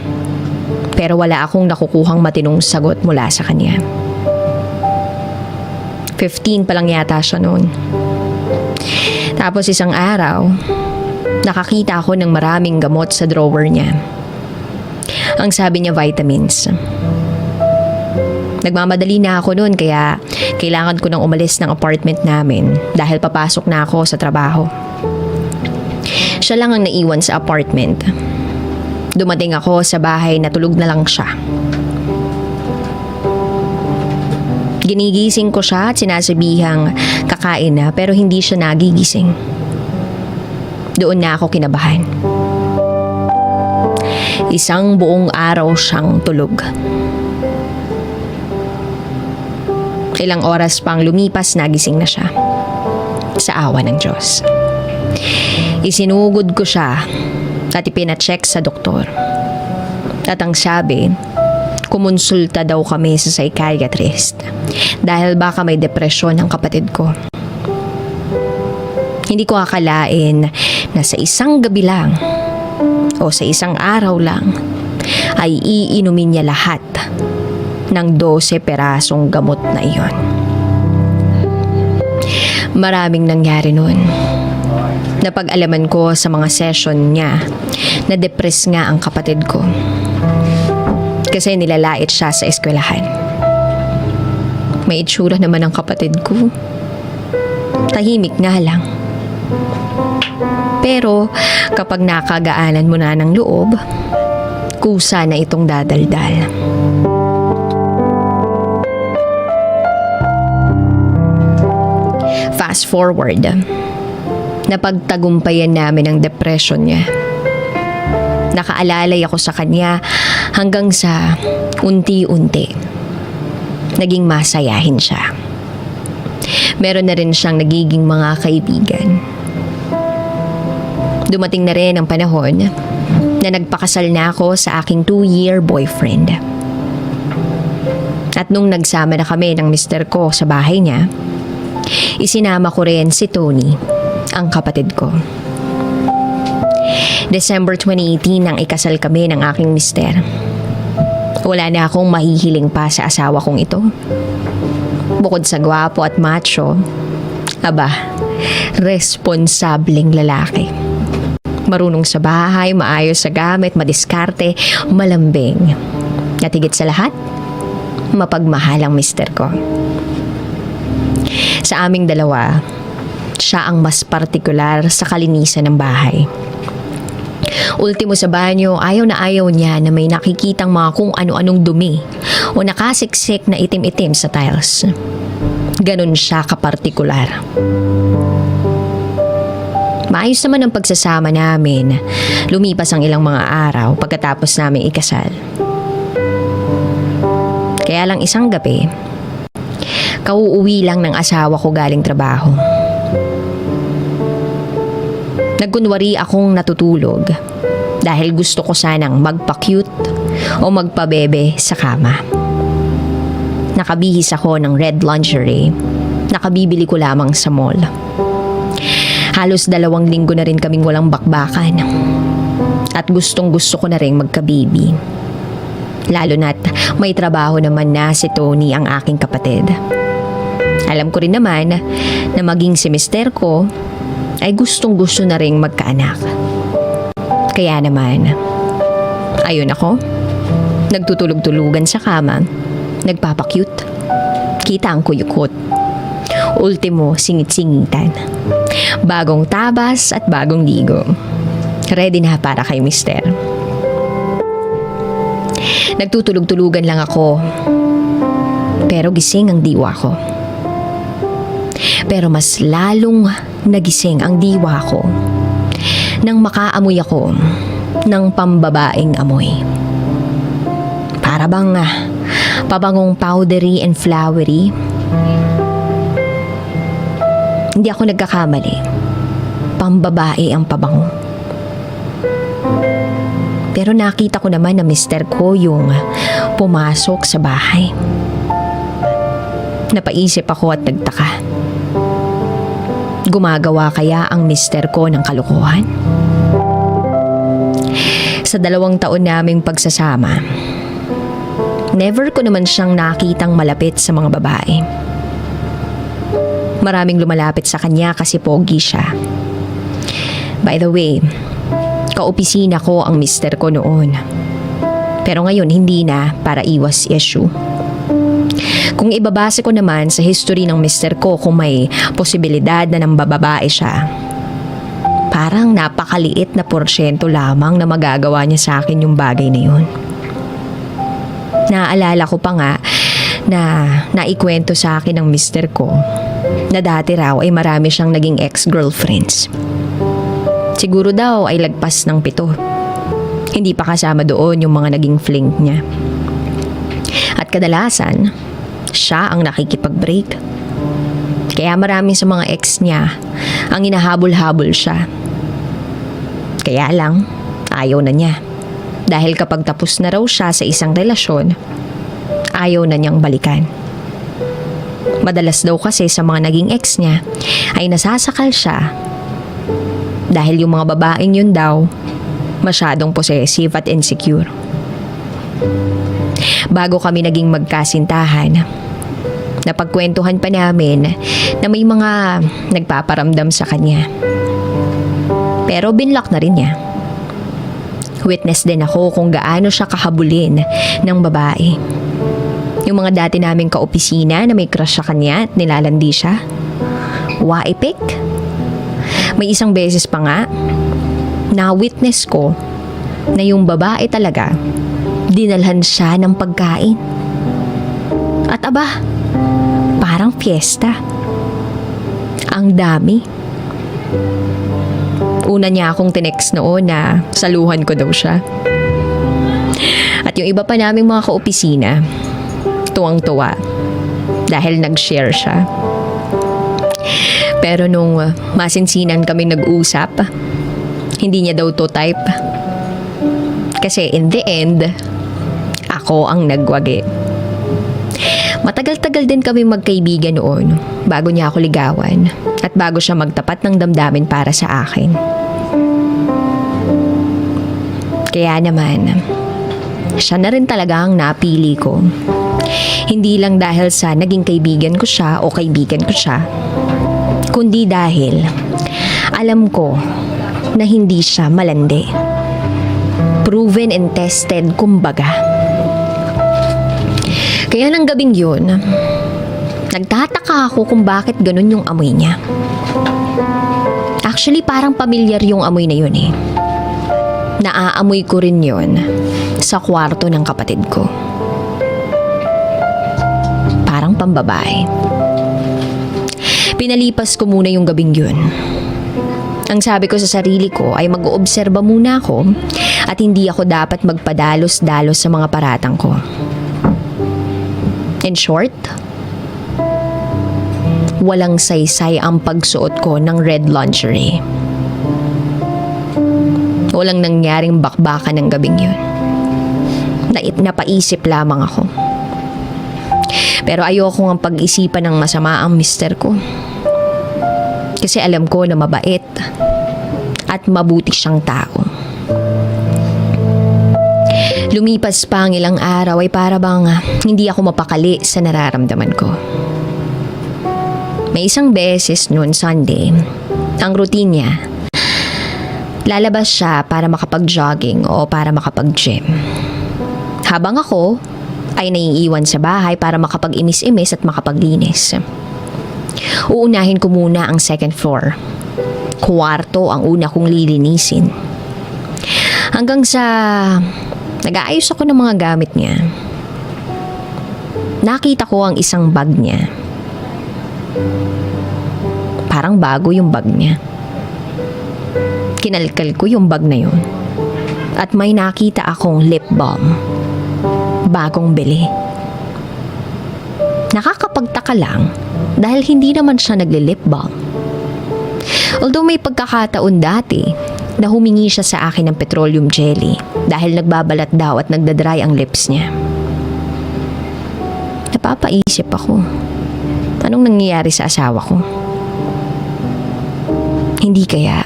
pero wala akong nakukuhang matinong sagot mula sa kanya. 15 pa lang yata siya noon. Tapos isang araw, nakakita ako ng maraming gamot sa drawer niya. Ang sabi niya vitamins. Nagmamadali na ako noon kaya kailangan ko nang umalis ng apartment namin dahil papasok na ako sa trabaho. Siya lang ang naiwan sa apartment. Dumating ako sa bahay na tulog na lang siya. Ginigising ko siya at sinasabihang kakain na pero hindi siya nagigising. Doon na ako kinabahan. Isang buong araw siyang tulog. Ilang oras pang lumipas, nagising na siya. Sa awa ng Diyos. Isinugod ko siya at ipinacheck sa doktor. At ang sabi, kumonsulta daw kami sa psychiatrist dahil baka may depresyon ang kapatid ko. Hindi ko akalain na sa isang gabi lang o sa isang araw lang ay iinumin niya lahat ng 12 perasong gamot na iyon. Maraming nangyari noon. Napag-alaman ko sa mga session niya na depressed nga ang kapatid ko. Kasi nilalait siya sa eskwelahan. May itsura naman ang kapatid ko. Tahimik nga lang. Pero kapag nakagaanan mo na ng loob, kusa na itong dadaldal. Fast forward, napagtagumpayan namin ang depression niya. Nakaalalay ako sa kanya hanggang sa unti-unti naging masayahin siya. Meron na rin siyang nagiging mga kaibigan. Dumating na rin ang panahon na nagpakasal na ako sa aking 2-year boyfriend. At nung nagsama na kami ng mister ko sa bahay niya, isinama ko rin si Tony, ang kapatid ko. December 2018 nang ikasal kami ng aking mister. Wala na akong mahihiling pa sa asawa kong ito. Bukod sa gwapo at macho, responsableng lalaki. Marunong sa bahay, maayos sa gamit, madiskarte, malambing. At higit sa lahat, mapagmahal ang mister ko. Sa aming dalawa, siya ang mas partikular sa kalinisan ng bahay. Ultimo sa banyo, ayaw na ayaw niya na may nakikitang mga kung ano-anong dumi o nakasiksik na itim-itim sa tiles. Ganon siya kapartikular. Maayos naman ang pagsasama namin. Lumipas ang ilang mga araw pagkatapos namin ikasal. Kaya lang isang gabi, kauuwi lang ng asawa ko galing trabaho. Nagkunwari akong natutulog dahil gusto ko sanang magpa-cute o magpabebe sa kama. Nakabihis ako ng red lingerie. Nakabibili ko lamang sa mall. Halos 2 linggo na rin kaming walang bakbakan. At gustong gusto ko na rin magka-baby. Lalo na't may trabaho naman na si Tony ang aking kapatid. Alam ko rin naman na maging si mister ko ay gustong gusto na rin magkaanak. Kaya naman, ayun ako, nagtutulog-tulugan sa kama, nagpapakyut, kita ang kuyukot. Ultimo, singit-singitan. Bagong tabas at bagong ligo. Ready na para kay mister. Nagtutulog-tulugan lang ako. Pero gising ang diwa ko. Pero mas lalong nagising ang diwa ko nang makaamoy ako ng pambabaeng amoy. Para bang pabangong powdery and flowery. Hindi ako nagkakamali. Pambabae ang pabango. Pero nakita ko naman na mister ko yung pumasok sa bahay. Napaisip ako at nagtaka. Gumagawa kaya ang mister ko ng kalokohan? Sa 2 taon naming pagsasama, never ko naman siyang nakitang malapit sa mga babae. Maraming lumalapit sa kanya kasi pogi siya. By the way, kaopisina ko ang mister ko noon. Pero ngayon hindi na para iwas issue. Kung ibabase ko naman sa history ng mister ko kung may posibilidad na nambababae siya, parang napakaliit na porsyento lamang na magagawa niya sa akin yung bagay na yun. Naaalala ko pa nga na naikwento sa akin ng mister ko na dati raw ay marami siyang naging ex-girlfriends. Siguro daw ay lagpas ng 7. Hindi pa kasama doon yung mga naging fling niya. At kadalasan, siya ang nakikipag-break. Kaya marami sa mga ex niya ang inahabol-habol siya. Kaya lang, ayaw na niya. Dahil kapag tapos na raw siya sa isang relasyon, ayaw na niyang balikan. Madalas daw kasi sa mga naging ex niya ay nasasakal siya dahil yung mga babaeng yun daw masyadong possessive at insecure. Bago kami naging magkasintahan, napagkwentuhan pa namin na may mga nagpaparamdam sa kanya. Pero binlock na rin niya. Witness din ako kung gaano siya kahabulin ng babae. Yung mga dati naming kaopisina na may crush sa kanya at nilalandi siya. Waipik. May isang beses pa nga na witness ko na yung babae talaga dinalhan siya ng pagkain. At parang fiesta. Ang dami. Una niya akong tinext noon na saluhan ko daw siya. At yung iba pa naming mga kaopisina, tuwang-tuwa dahil nag-share siya. Pero nung masinsinan kami nag-usap, hindi niya daw to type. Kasi in the end, ako ang nagwagi. Matagal-tagal din kami magkaibigan noon bago niya ako ligawan at bago siya magtapat ng damdamin para sa akin. Kaya naman, siya na rin talaga ang napili ko. Hindi lang dahil sa naging kaibigan ko siya o kaibigan ko siya, kundi dahil alam ko na hindi siya malandi. Proven and tested, kumbaga. Kaya nang gabing yun, nagtataka ako kung bakit ganun yung amoy niya. Actually, parang pamilyar yung amoy na yun eh. Naaamoy ko rin yun sa kwarto ng kapatid ko. Parang pambabae. Pinalipas ko muna yung gabing yun. Ang sabi ko sa sarili ko ay mag-oobserba muna ako at hindi ako dapat magpadalos-dalos sa mga paratang ko. In short, walang saysay ang pagsuot ko ng red lingerie. Walang nangyaring bakbakan ng gabing yun. Napaisip lamang ako. Pero ayoko ang pag-isipan ng masama ang mister ko. Kasi alam ko na mabait at mabuti siyang tao. Lumipas pa ang ilang araw ay para bang hindi ako mapakali sa nararamdaman ko. May isang beses noon Sunday, ang routine niya, lalabas siya para makapag-jogging o para makapag-gym. Habang ako ay naiiwan sa bahay para makapag-imis-imis at makapaglinis. Uunahin ko muna ang second floor. Kwarto ang una kong lilinisin. Hanggang sa nag-aayos ako ng mga gamit niya. Nakita ko ang isang bag niya. Parang bago yung bag niya. Kinalkal ko yung bag na yun. At may nakita akong lip balm. Bagong bili. Nakakapagtaka lang dahil hindi naman siya nagli-lip balm. Although may pagkakataon dati na humingi siya sa akin ng petroleum jelly dahil nagbabalat daw at nagdadry ang lips niya. Napapaisip ako. Anong nangyayari sa asawa ko? Hindi kaya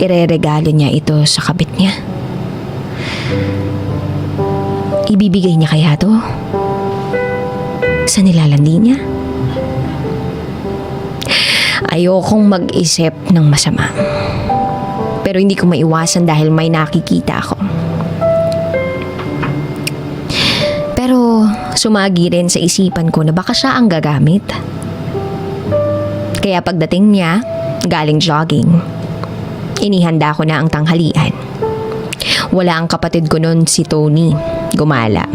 ireregalo niya ito sa kabit niya? Ibibigay niya kaya to? Sa nilalandi niya? Ayokong mag-isip ng masama. Pero hindi ko maiwasan dahil may nakikita ako. Pero sumagi rin sa isipan ko na baka siya ang gagamit. Kaya pagdating niya, galing jogging, inihanda ko na ang tanghalian. Wala ang kapatid ko noon, si Tony. Gumala.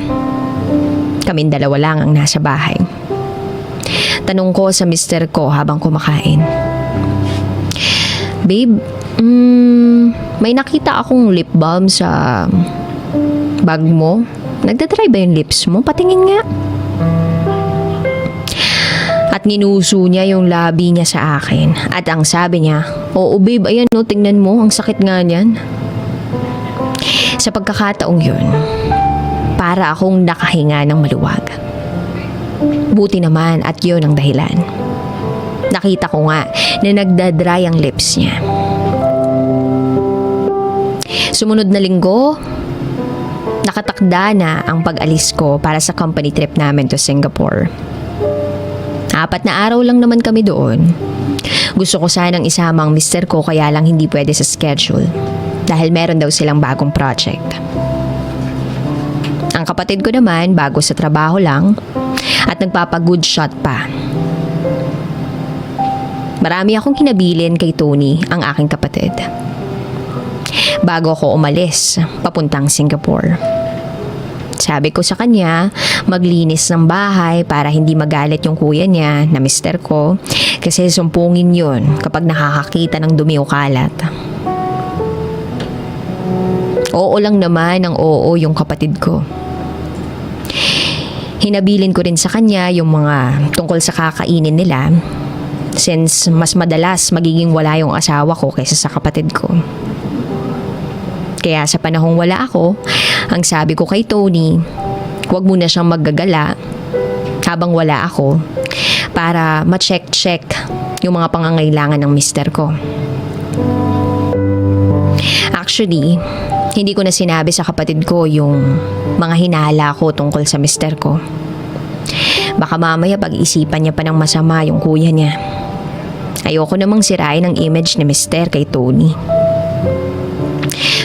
Kaming dalawa lang ang nasa bahay. Tanong ko sa mister ko habang kumakain. Babe, may nakita akong lip balm sa bag mo. Nagdadry ba yung lips mo? Patingin nga. At ninuso niya yung labi niya sa akin. At ang sabi niya, oo babe, ayan no, tingnan mo, ang sakit nga niyan. Sa pagkakataong yun, para akong nakahinga ng maluwag. Buti naman at yun ang dahilan. Nakita ko nga na nagdadry ang lips niya. Sumunod na linggo, nakatakda na ang pag-alis ko para sa company trip namin to Singapore. 4 na araw lang naman kami doon. Gusto ko sanang isama ang mister ko kaya lang hindi pwede sa schedule dahil meron daw silang bagong project. Ang kapatid ko naman bago sa trabaho lang at nagpapa-good shot pa. Marami akong kinabilin kay Tony, ang aking kapatid. Bago ako umalis, papuntang Singapore. Sabi ko sa kanya, maglinis ng bahay para hindi magalit yung kuya niya na mister ko kasi sumpungin yun kapag nakakakita ng dumi o kalat. Oo lang naman ang oo yung kapatid ko. Hinabilin ko rin sa kanya yung mga tungkol sa kakainin nila since mas madalas magiging wala yung asawa ko kaysa sa kapatid ko. Kaya sa panahong wala ako, ang sabi ko kay Tony, huwag muna siyang maggagala habang wala ako para ma-check-check yung mga pangangailangan ng mister ko. Actually, hindi ko na sinabi sa kapatid ko yung mga hinala ko tungkol sa mister ko. Baka mamaya pag-isipan niya pa ng masama yung kuya niya. Ayoko namang sirain ang image ni mister kay Tony.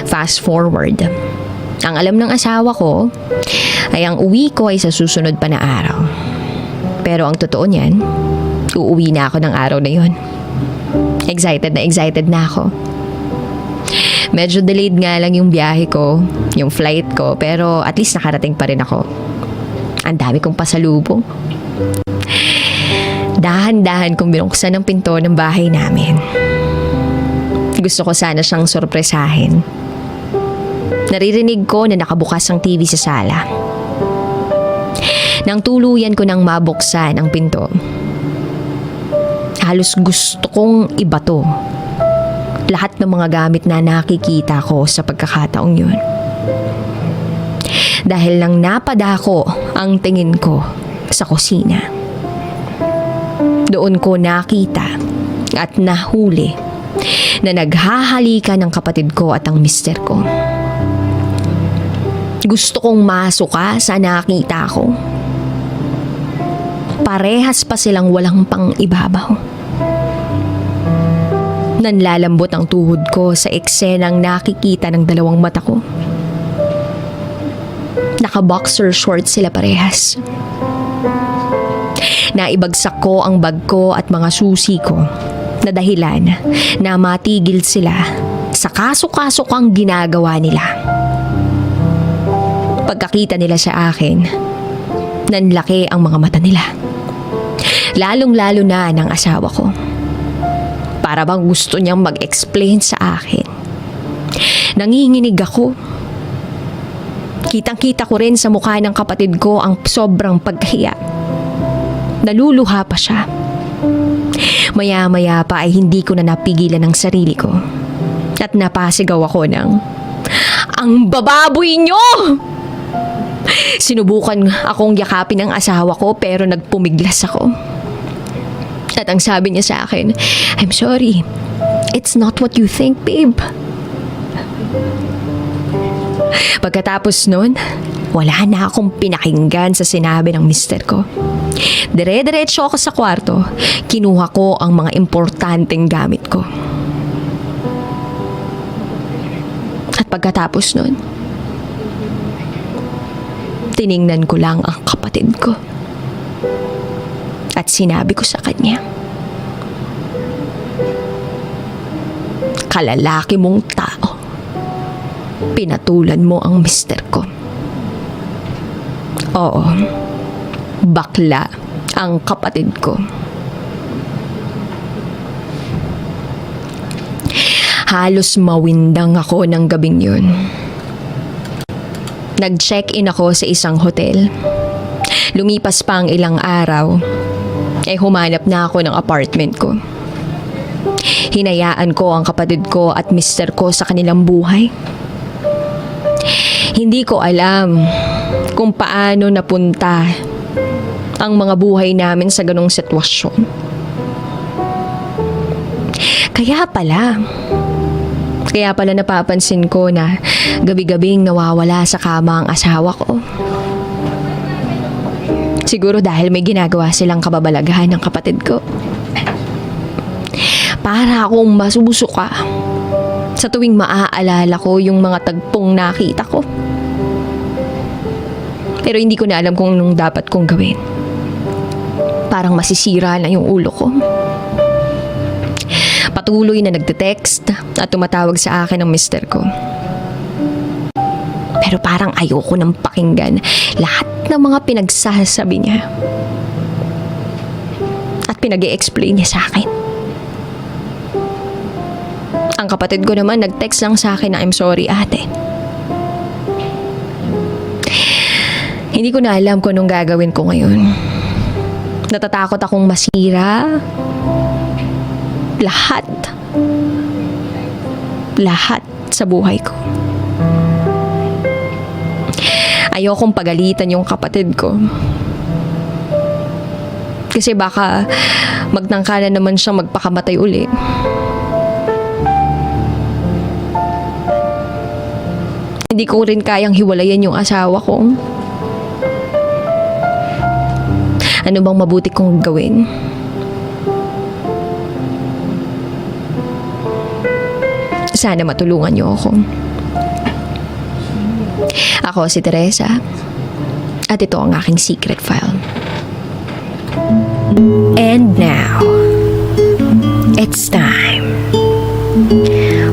Fast forward. Ang alam ng asawa ko ay ang uwi ko ay sa susunod pa na araw. Pero ang totoo niyan, uuwi na ako ng araw na yon. Excited na ako. Medyo delayed nga lang yung biyahe ko, yung flight ko, pero at least nakarating pa rin ako. Ang dami kong pasalubong. Dahan-dahan kong binuksan ang pinto ng bahay namin. Gusto ko sana siyang sorpresahin. Naririnig ko na nakabukas ang TV sa sala. Nang tuluyan ko nang mabuksan ang pinto, halos gusto kong ibato lahat ng mga gamit na nakikita ko sa pagkakataong yun. Dahil lang napadako ang tingin ko sa kusina. Doon ko nakita at nahuli na naghahalikan ng kapatid ko at ang mister ko. Gusto kong masuka sa nakita ko. Parehas pa silang walang pang-ibabaw. Nanlalambot ang tuhod ko sa eksenang nakikita ng dalawang mata ko. Naka-boxer shorts sila parehas. Naibagsak ko ang bag ko at mga susi ko na dahilan na matigil sila sa kaso-kaso kang ginagawa nila. Pagkakita nila sa akin, nanlaki ang mga mata nila. Lalong-lalo na ng asawa ko. Para bang gusto niyang mag-explain sa akin. Nanginginig ako. Kitang-kita ko rin sa mukha ng kapatid ko ang sobrang pagkahiya. Naluluha pa siya. Maya-maya pa ay hindi ko na napigilan ang sarili ko. At napasigaw ako ng, "Ang bababoy niyo!" Sinubukan akong yakapin ng asawa ko pero nagpumiglas ako. At ang sabi niya sa akin, "I'm sorry. It's not what you think, babe." Pagkatapos nun, wala na akong pinakinggan sa sinabi ng mister ko. Dire-diretso ako sa kwarto, kinuha ko ang mga importanteng gamit ko. At pagkatapos nun, tiningnan ko lang ang kapatid ko. At sinabi ko sa kanya, "Kalalaki mong tao. Pinatulan mo ang mister ko." Oo, bakla ang kapatid ko. Halos mawindang ako ng gabing yun. Nag-check-in ako sa isang hotel. Lumipas pa ang ilang araw, ay humanap na ako ng apartment ko. Hinayaan ko ang kapatid ko at mister ko sa kanilang buhay. Hindi ko alam kung paano napunta ang mga buhay namin sa ganong sitwasyon. Kaya pala napapansin ko na gabi-gabing nawawala sa kama ang asawa ko. Siguro dahil may ginagawa silang kababalaghan ng kapatid ko. Para akong masusuka sa tuwing maaalala ko yung mga tagpong nakita ko. Pero hindi ko na alam kung anong dapat kong gawin. Parang masisira na yung ulo ko. Patuloy na nagte-text at tumatawag sa akin ang mister ko. Pero parang ayoko nang pakinggan lahat ng mga pinagsasabi niya. At pinag-i-explain niya sa akin. Ang kapatid ko naman nag-text lang sa akin na, "I'm sorry, ate." Hindi ko na alam kung anong gagawin ko ngayon. Natatakot akong masira Lahat. Lahat sa buhay ko. Ayokong pagalitan yung kapatid ko. Kasi baka magtangka na naman siyang magpakamatay uli. Hindi ko rin kayang hiwalayan yung asawa ko. Ano bang mabuti kong gawin? Sana matulungan niyo ako. Ako si Teresa. At ito ang aking secret file. And now, it's time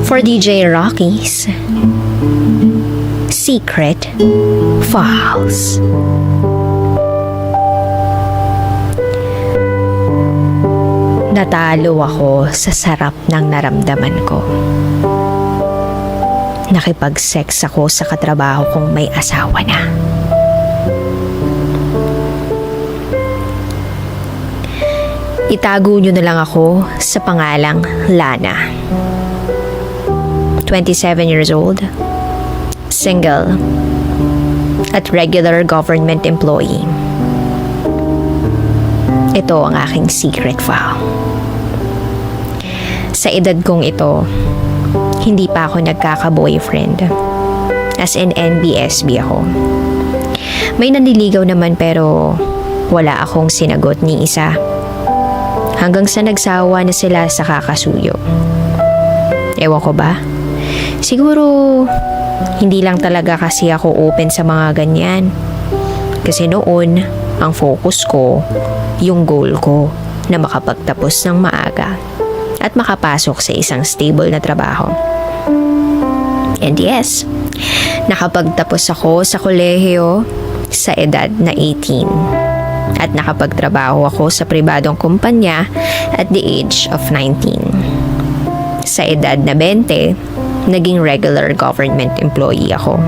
for DJ Rocky's Secret Files. Natalo ako sa sarap ng naramdaman ko. Nakipag-sex ako sa katrabaho kong may asawa na. Itago nyo na lang ako sa pangalang Lana. 27 years old, single, at regular government employee. Ito ang aking secret file. Sa edad kong ito, hindi pa ako nagkaka-boyfriend. As in NBSB ako. May nanliligaw naman pero wala akong sinagot ni isa. Hanggang sa nagsawa na sila sa kakasuyo. Ewan ko ba? Siguro, hindi lang talaga kasi ako open sa mga ganyan. Kasi noon, ang focus ko, yung goal ko na makapagtapos ng maaga at makapasok sa isang stable na trabaho. And yes, nakapagtapos ako sa kolehiyo sa edad na 18. At nakapagtrabaho ako sa pribadong kumpanya at the age of 19. Sa edad na 20, naging regular government employee ako.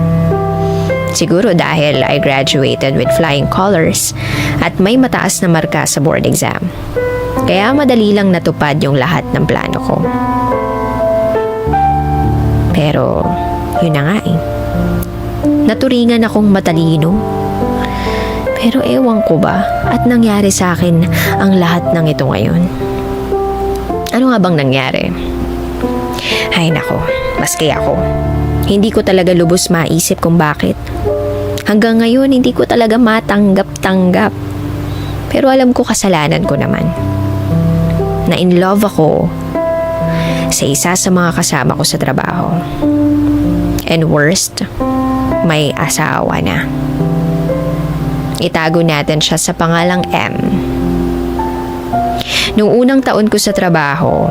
Siguro dahil I graduated with flying colors at may mataas na marka sa board exam. Kaya madali lang natupad yung lahat ng plano ko. Pero, yun na nga eh. Naturingan akong matalino. Pero ewan ko ba at nangyari sa akin ang lahat ng ito ngayon? Ano nga bang nangyari? Ay nako, maski ako. Hindi ko talaga lubos maisip kung bakit. Hanggang ngayon hindi ko talaga matanggap-tanggap. Pero alam ko kasalanan ko naman. Na in love ako sa isa sa mga kasama ko sa trabaho. And worst, may asawa na. Itago natin siya sa pangalang M. Noong unang taon ko sa trabaho,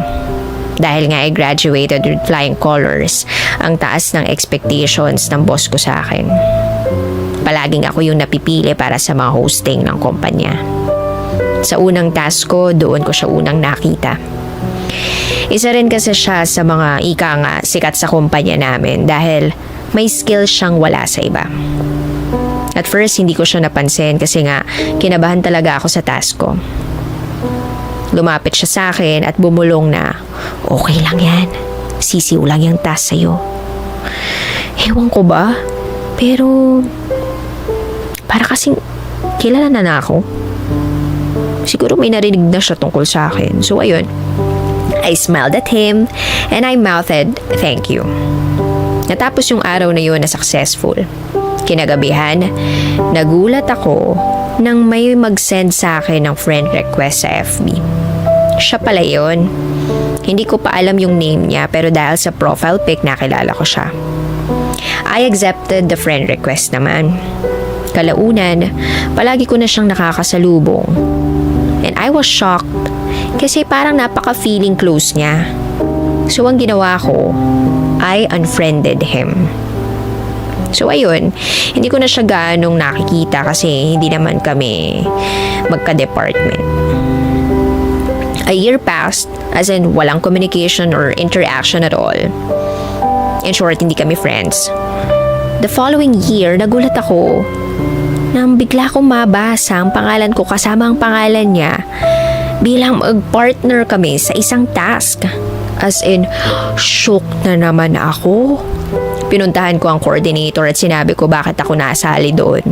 dahil nga I graduated with flying colors, ang taas ng expectations ng boss ko sa akin. Palaging ako yung napipili para sa mga hosting ng kumpanya. Sa unang task ko, doon ko siya unang nakita. Isa rin kasi siya sa mga ika nga sikat sa kumpanya namin dahil may skill siyang wala sa iba. At first, hindi ko siya napansin kasi nga kinabahan talaga ako sa task ko. Lumapit siya sa akin at bumulong na, okay lang yan. Sisiw lang yung task sa'yo. Ewan ko ba? Pero, para kasing kilala na ako. Siguro may narinig na siya tungkol sa akin. So, ayun. I smiled at him and I mouthed, thank you. Natapos yung araw na yun na successful. Kinagabihan, nagulat ako nang may mag-send sa akin ng friend request sa FB. Siya pala yun. Hindi ko pa alam yung name niya pero dahil sa profile pic nakilala ko siya. I accepted the friend request naman. Kalaunan, palagi ko na siyang nakakasalubong. And I was shocked kasi parang napaka-feeling close niya. So ang ginawa ko, I unfriended him. So ayun, hindi ko na siya gaanong nakikita kasi hindi naman kami magka-department. A year passed, as in walang communication or interaction at all. In short, hindi kami friends. The following year, nagulat ako nang bigla kong mabasa ang pangalan ko kasama ang pangalan niya bilang mag-partner kami sa isang task. As in, shook na naman ako. Pinuntahan ko ang coordinator at sinabi ko bakit ako nasali doon.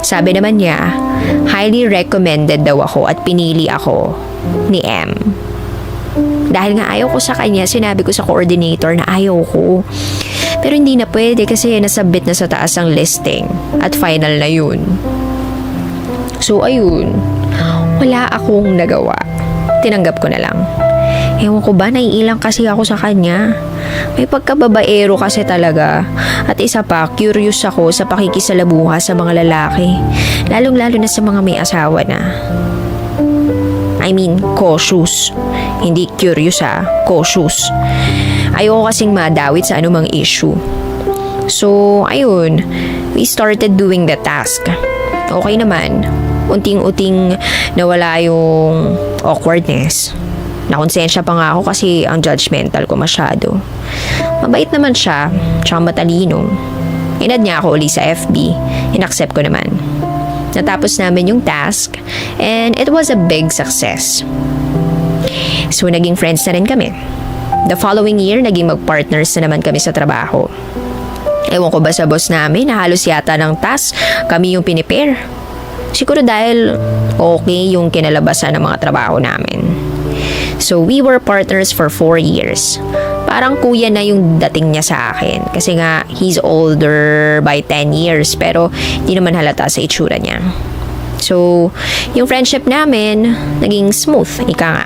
Sabi naman niya, highly recommended daw ako at pinili ako ni M. Dahil nga ayaw ko sa kanya, sinabi ko sa coordinator na ayaw ko. Pero hindi na pwede kasi nasabit na sa taas ang listing at final na yun. So ayun, wala akong nagawa. Tinanggap ko na lang. Ewan ko ba, naiilang kasi ako sa kanya. May pagkababaero kasi talaga. At isa pa, curious ako sa pakikisalamuha sa mga lalaki. Lalong-lalo na sa mga may asawa na. I mean, cautious. Hindi curious cautious. Ayoko kasing madawit sa anumang issue. So, ayun, we started doing the task. Okay naman. Unting-uting nawala yung awkwardness. Nakonsensya pa nga ako kasi ang judgmental ko masyado. Mabait naman siya, tsaka matalino. Inad niya ako uli sa FB. Inaccept ko naman. Natapos namin yung task and it was a big success. So, naging friends na rin kami. The following year, naging mag-partners na naman kami sa trabaho. Ewan ko ba sa boss namin na halos yata ng task kami yung pinipare. Siguro dahil okay yung kinalabasan ng mga trabaho namin. So, we were partners for 4 years. Parang kuya na yung dating niya sa akin. Kasi nga, he's older by 10 years. Pero, di naman halata sa itsura niya. So, yung friendship namin, naging smooth. Ika nga.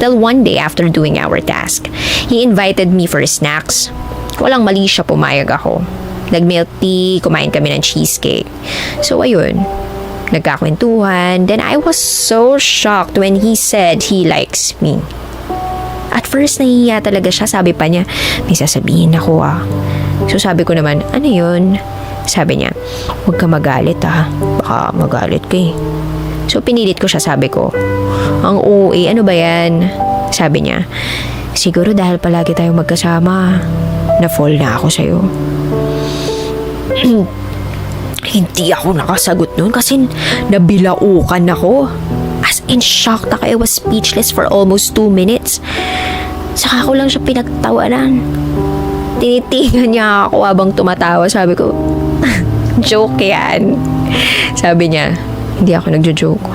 Till one day after doing our task, he invited me for snacks. Walang mali siya, pumayag ako. Nag-milk tea, kumain kami ng cheesecake. So, ayun. Nagkakwentuhan. Then I was so shocked when he said he likes me. At first, nahihiya talaga siya. Sabi pa niya, may sasabihin ako So sabi ko naman, ano yun? Sabi niya, huwag ka magalit Baka magalit ka eh. So pinilit ko siya, sabi ko, ang OA, ano ba yan? Sabi niya, siguro dahil palagi tayong magkasama, na-fall na ako sa'yo. Hindi ako nakasagot nun kasi nabilaukan ako. As in, shocked ako. I was speechless for almost 2 minutes. Saka ko lang siya pinagtawanan. Tinitingan niya ako habang tumatawa. Sabi ko, joke yan. Sabi niya, hindi ako nagjo-joke.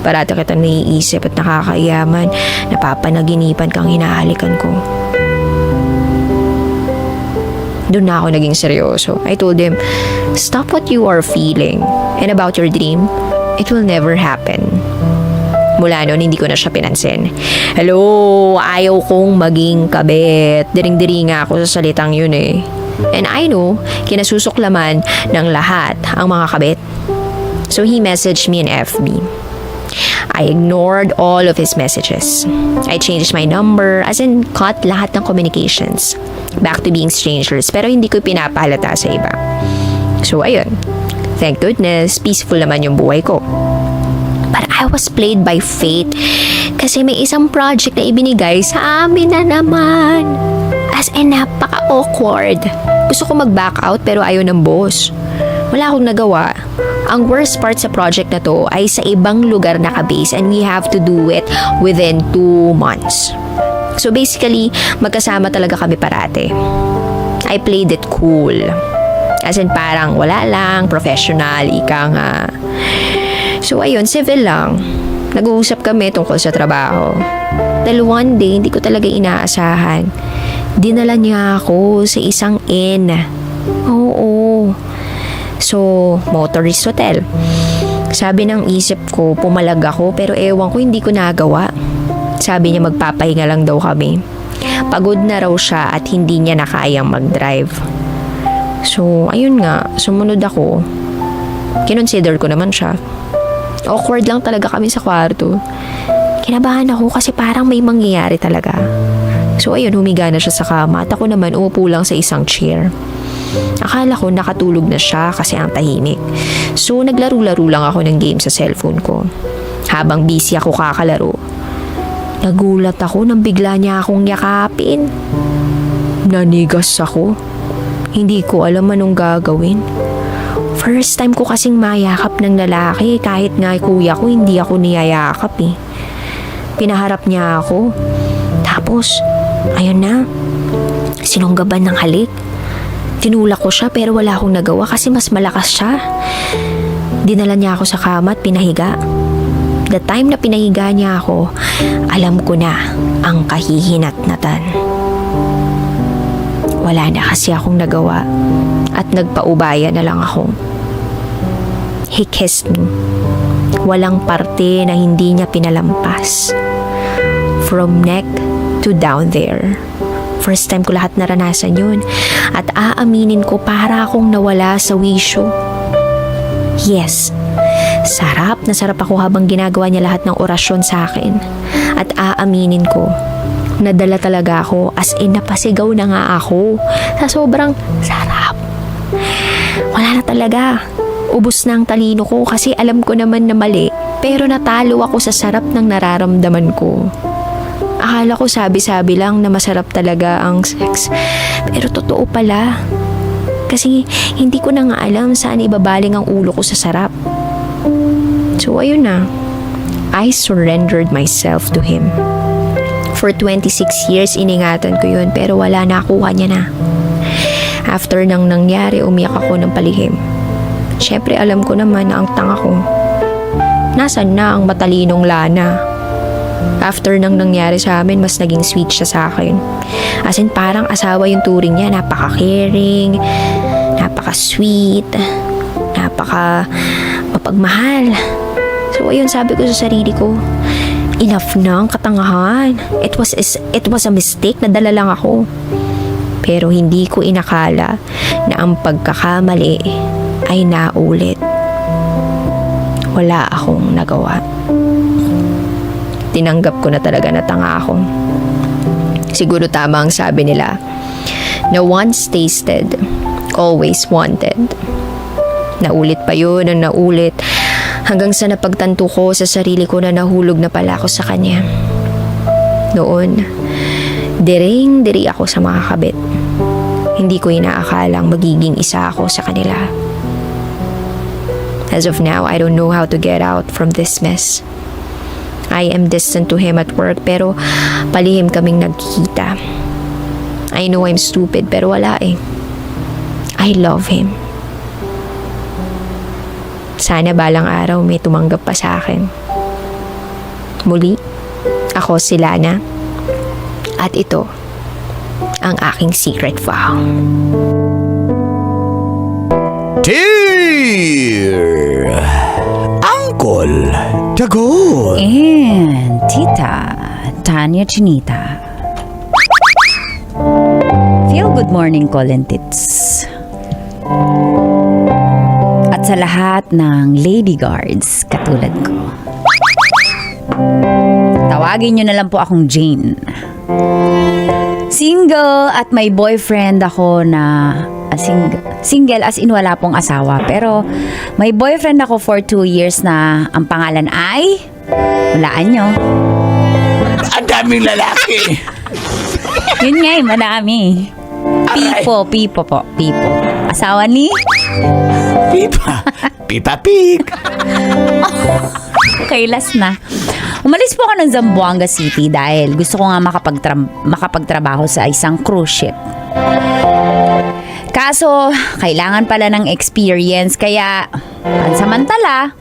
Parati kita naiisip at nakakaiyaman. Napapanaginipan kang hinahalikan ko. Doon na ako naging seryoso. I told him, stop what you are feeling. And about your dream, it will never happen. Mula noon, hindi ko na siya pinansin. Hello, ayaw kong maging kabit. Diring-diri nga ako sa salitang yun eh. And I know, kinasusuklaman ng lahat ang mga kabit. So he messaged me in FB. I ignored all of his messages. I changed my number, as in cut lahat ng communications. Back to being strangers, pero hindi ko pinapahalata sa iba. So ayun, thank goodness, peaceful naman yung buhay ko. But I was played by fate kasi may isang project na ibinigay sa amin na naman. As in, napaka-awkward. Gusto ko mag-back out pero ayaw ng boss. Wala akong nagawa. Ang worst part sa project na to ay sa ibang lugar nakabase and we have to do it within 2 months. So basically, magkasama talaga kami parate. I played it cool. As in parang wala lang, professional, ika nga. So ayun, civil lang. Nag-uusap kami tungkol sa trabaho. Dahil one day, hindi ko talaga inaasahan. Dinala niya ako sa isang inn. Oo. So, motorist hotel. Sabi ng isip ko, pumalag ako pero ewan ko hindi ko nagawa. Sabi niya magpapahinga lang daw kami. Pagod na raw siya at hindi niya na kayang mag-drive. So, ayun nga, sumunod ako. Kinonsider ko naman siya. Awkward lang talaga kami sa kwarto. Kinabahan ako kasi parang may mangyayari talaga. So, ayun, humiga na siya sa kama at ako naman umupo lang sa isang chair. Akala ko nakatulog na siya kasi ang tahimik. So, naglaro-laro lang ako ng game sa cellphone ko. Habang busy ako kakalaro, nagulat ako nang bigla niya akong yakapin. Nanigas ako. Hindi ko alam anong gagawin. First time ko kasing mayakap ng lalaki kahit nga kuya ko hindi ako niyayakap eh. Pinaharap niya ako. Tapos, ayun na, sinunggaban ng halik. Tinulak ko siya pero wala akong nagawa kasi mas malakas siya. Dinala niya ako sa kama at pinahiga. The time na pinahiga niya ako, alam ko na ang kahihinatnatan. Wala na kasi akong nagawa at nagpaubaya na lang ako. He kissed me. Walang parte na hindi niya pinalampas. From neck to down there. First time ko lahat naranasan yun. At aaminin ko para akong nawala sa wisyo. Yes, sarap na sarap ako habang ginagawa niya lahat ng orasyon sa akin. At aaminin ko, nadala talaga ako as in napasigaw na nga ako. Sa sobrang sarap. Wala na talaga. Ubus na ang talino ko kasi alam ko naman na mali. Pero natalo ako sa sarap ng nararamdaman ko. Akala ko sabi-sabi lang na masarap talaga ang sex. Pero totoo pala. Kasi hindi ko na nga alam saan ibabaling ang ulo ko sa sarap. So ayun na. I surrendered myself to him. For 26 years iningatan ko yun pero wala na, kuha niya na. After nang nangyari, umiyak ako ng palihim. Siyempre alam ko naman na ang tanga ko. Nasaan na ang matalinong Lana? After nang nangyari sa amin, mas naging sweet siya sa akin. As in, parang asawa yung turing niya. Napaka-caring, napaka-sweet, napaka-mapagmahal. So, ayun, sabi ko sa sarili ko, enough na ang katangahan. It was a mistake, nadala lang ako. Pero hindi ko inakala na ang pagkakamali ay naulit. Wala akong nagawa. Tinanggap ko na talaga na tanga ako. Siguro tama ang sabi nila na once tasted, always wanted. Naulit pa yun ang naulit hanggang sa napagtanto ko sa sarili ko na nahulog na pala ako sa kanya. Noon, diring-diri ako sa mga kabit. Hindi ko inaakalang magiging isa ako sa kanila. As of now, I don't know how to get out from this mess. I am distant to him at work pero palihim kaming nagkikita. I know I'm stupid pero wala eh. I love him. Sana balang araw may tumanggap pa sa akin. Muli, ako si Lana. At ito, ang aking secret vow. Dear Uncle Dagon. And Tita Tanya Chinita. Feel good morning, Colentits. At sa lahat ng lady guards katulad ko. Tawagin nyo na lang po akong Jane. Single at may boyfriend ako na single as in wala pong asawa. Pero may boyfriend ako for 2 years na ang pangalan ay walaan nyo. Ang daming lalaki. Yun nga eh, madami. Pipo po. Pipo. Asawa ni? Pipa. Pipa Pig. Okay, last na. Umalis po ako ng Zamboanga City dahil gusto ko nga makapagtrabaho sa isang cruise ship. Kaso, kailangan pala ng experience kaya pansamantala,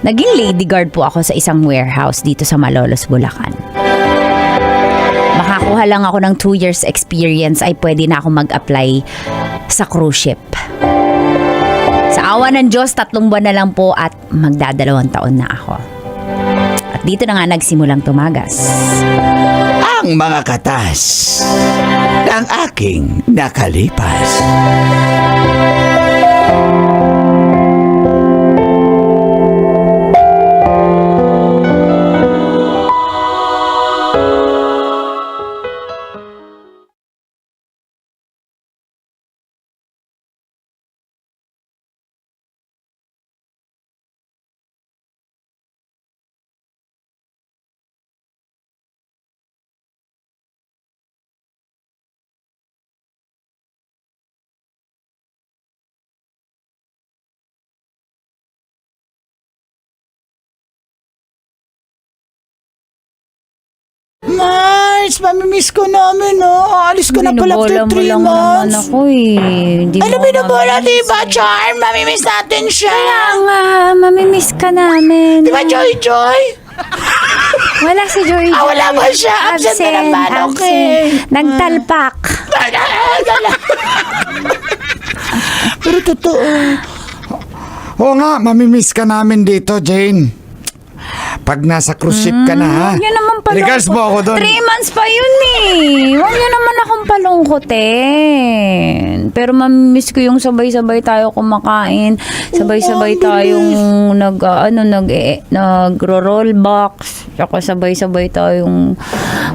naging lady guard po ako sa isang warehouse dito sa Malolos, Bulacan. Makakuha lang ako ng 2 years experience ay pwede na ako mag-apply sa cruise ship. Sa awa ng Diyos, 3 buwan na lang po at magdadalawang taon na ako. At dito na nga nagsimulang tumagas Ang mga katas ng aking nakalipas. Guys, mamimiss ko namin, Alis ko na pala after 3 lang naman months. ako eh. Hindi Ano mo binabola, mamimiss diba, eh. Charm? Mamimiss natin siya. Kaya nga, mamimiss ka namin. Diba, Joy? Wala si Joy. Wala ba siya? Absent na naman, okay. Nagtalpak. Pero totoo. Oo nga, mamimiss ka namin dito, Jane. Pag nasa cruise ship ka na, ha? Huwag yun naman palungkot. Regards mo ako doon. 3 months pa yun eh. Huwag yun naman akong palungkotin. Pero mamimiss ko yung sabay-sabay tayo kumakain. Sabay-sabay tayong nagro-rollbox. Tsaka sabay-sabay tayong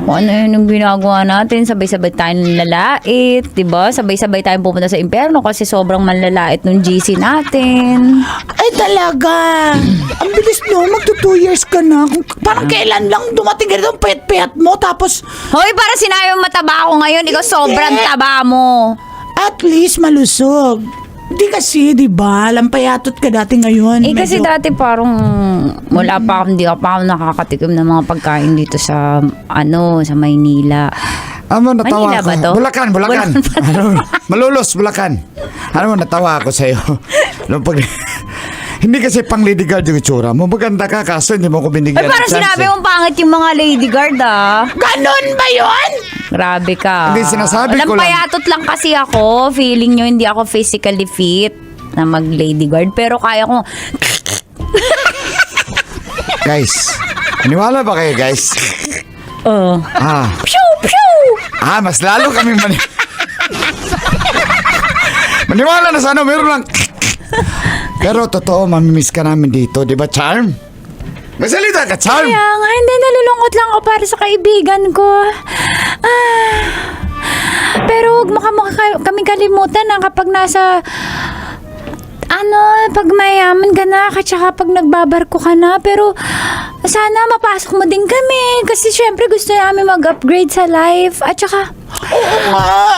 kung ano yun yung ginagawa natin. Sabay-sabay tayong lalait. Diba? Sabay-sabay tayong pupunta sa impyerno kasi sobrang manlalait nung GC natin. Ay, talaga. Ang bilis no, magto 2 years ka na. Parang kailan lang dumating ka dito, ang payat-payat mo, tapos Hoy, para sinabi mo mataba ako ngayon. Ikaw sobrang taba mo. at least malusog. Di kasi, di ba? Lampayatot ka dati ngayon. Eh kasi Medyo- dati parang wala pa ako, hindi pa ako nakakatikim ng mga pagkain dito sa sa Maynila. Natawa Manila ako. ba to? Bulacan. Malulos, Bulacan. Natawa ako sa'yo. Hindi kasi pang lady guard yung itsura mo. Maganda ka, kaso hindi mo ko binigyan Ay, ng parang chance, sinabi eh. mong pangit yung mga lady guard Ganon ba yun? Grabe ka. Hindi, sinasabi ko lang. Lampayatot lang kasi ako. Feeling nyo hindi ako physically fit na mag lady guard. Pero kaya ko, Guys, maniwala ba kayo, guys? pew, pew! Mas lalo kami maniwala na sana, meron lang. Pero totoo, mamimiss ka namin dito, di ba, Charm? Masalita ka, Charm! Kaya nga, hindi, nalulungkot lang ako para sa kaibigan ko. Pero huwag mo kami kalimutan na kapag nasa pag mayaman ka na, at saka pag nagbabarko ka na, pero sana mapasok mo din kami kasi syempre gusto namin mag-upgrade sa life at saka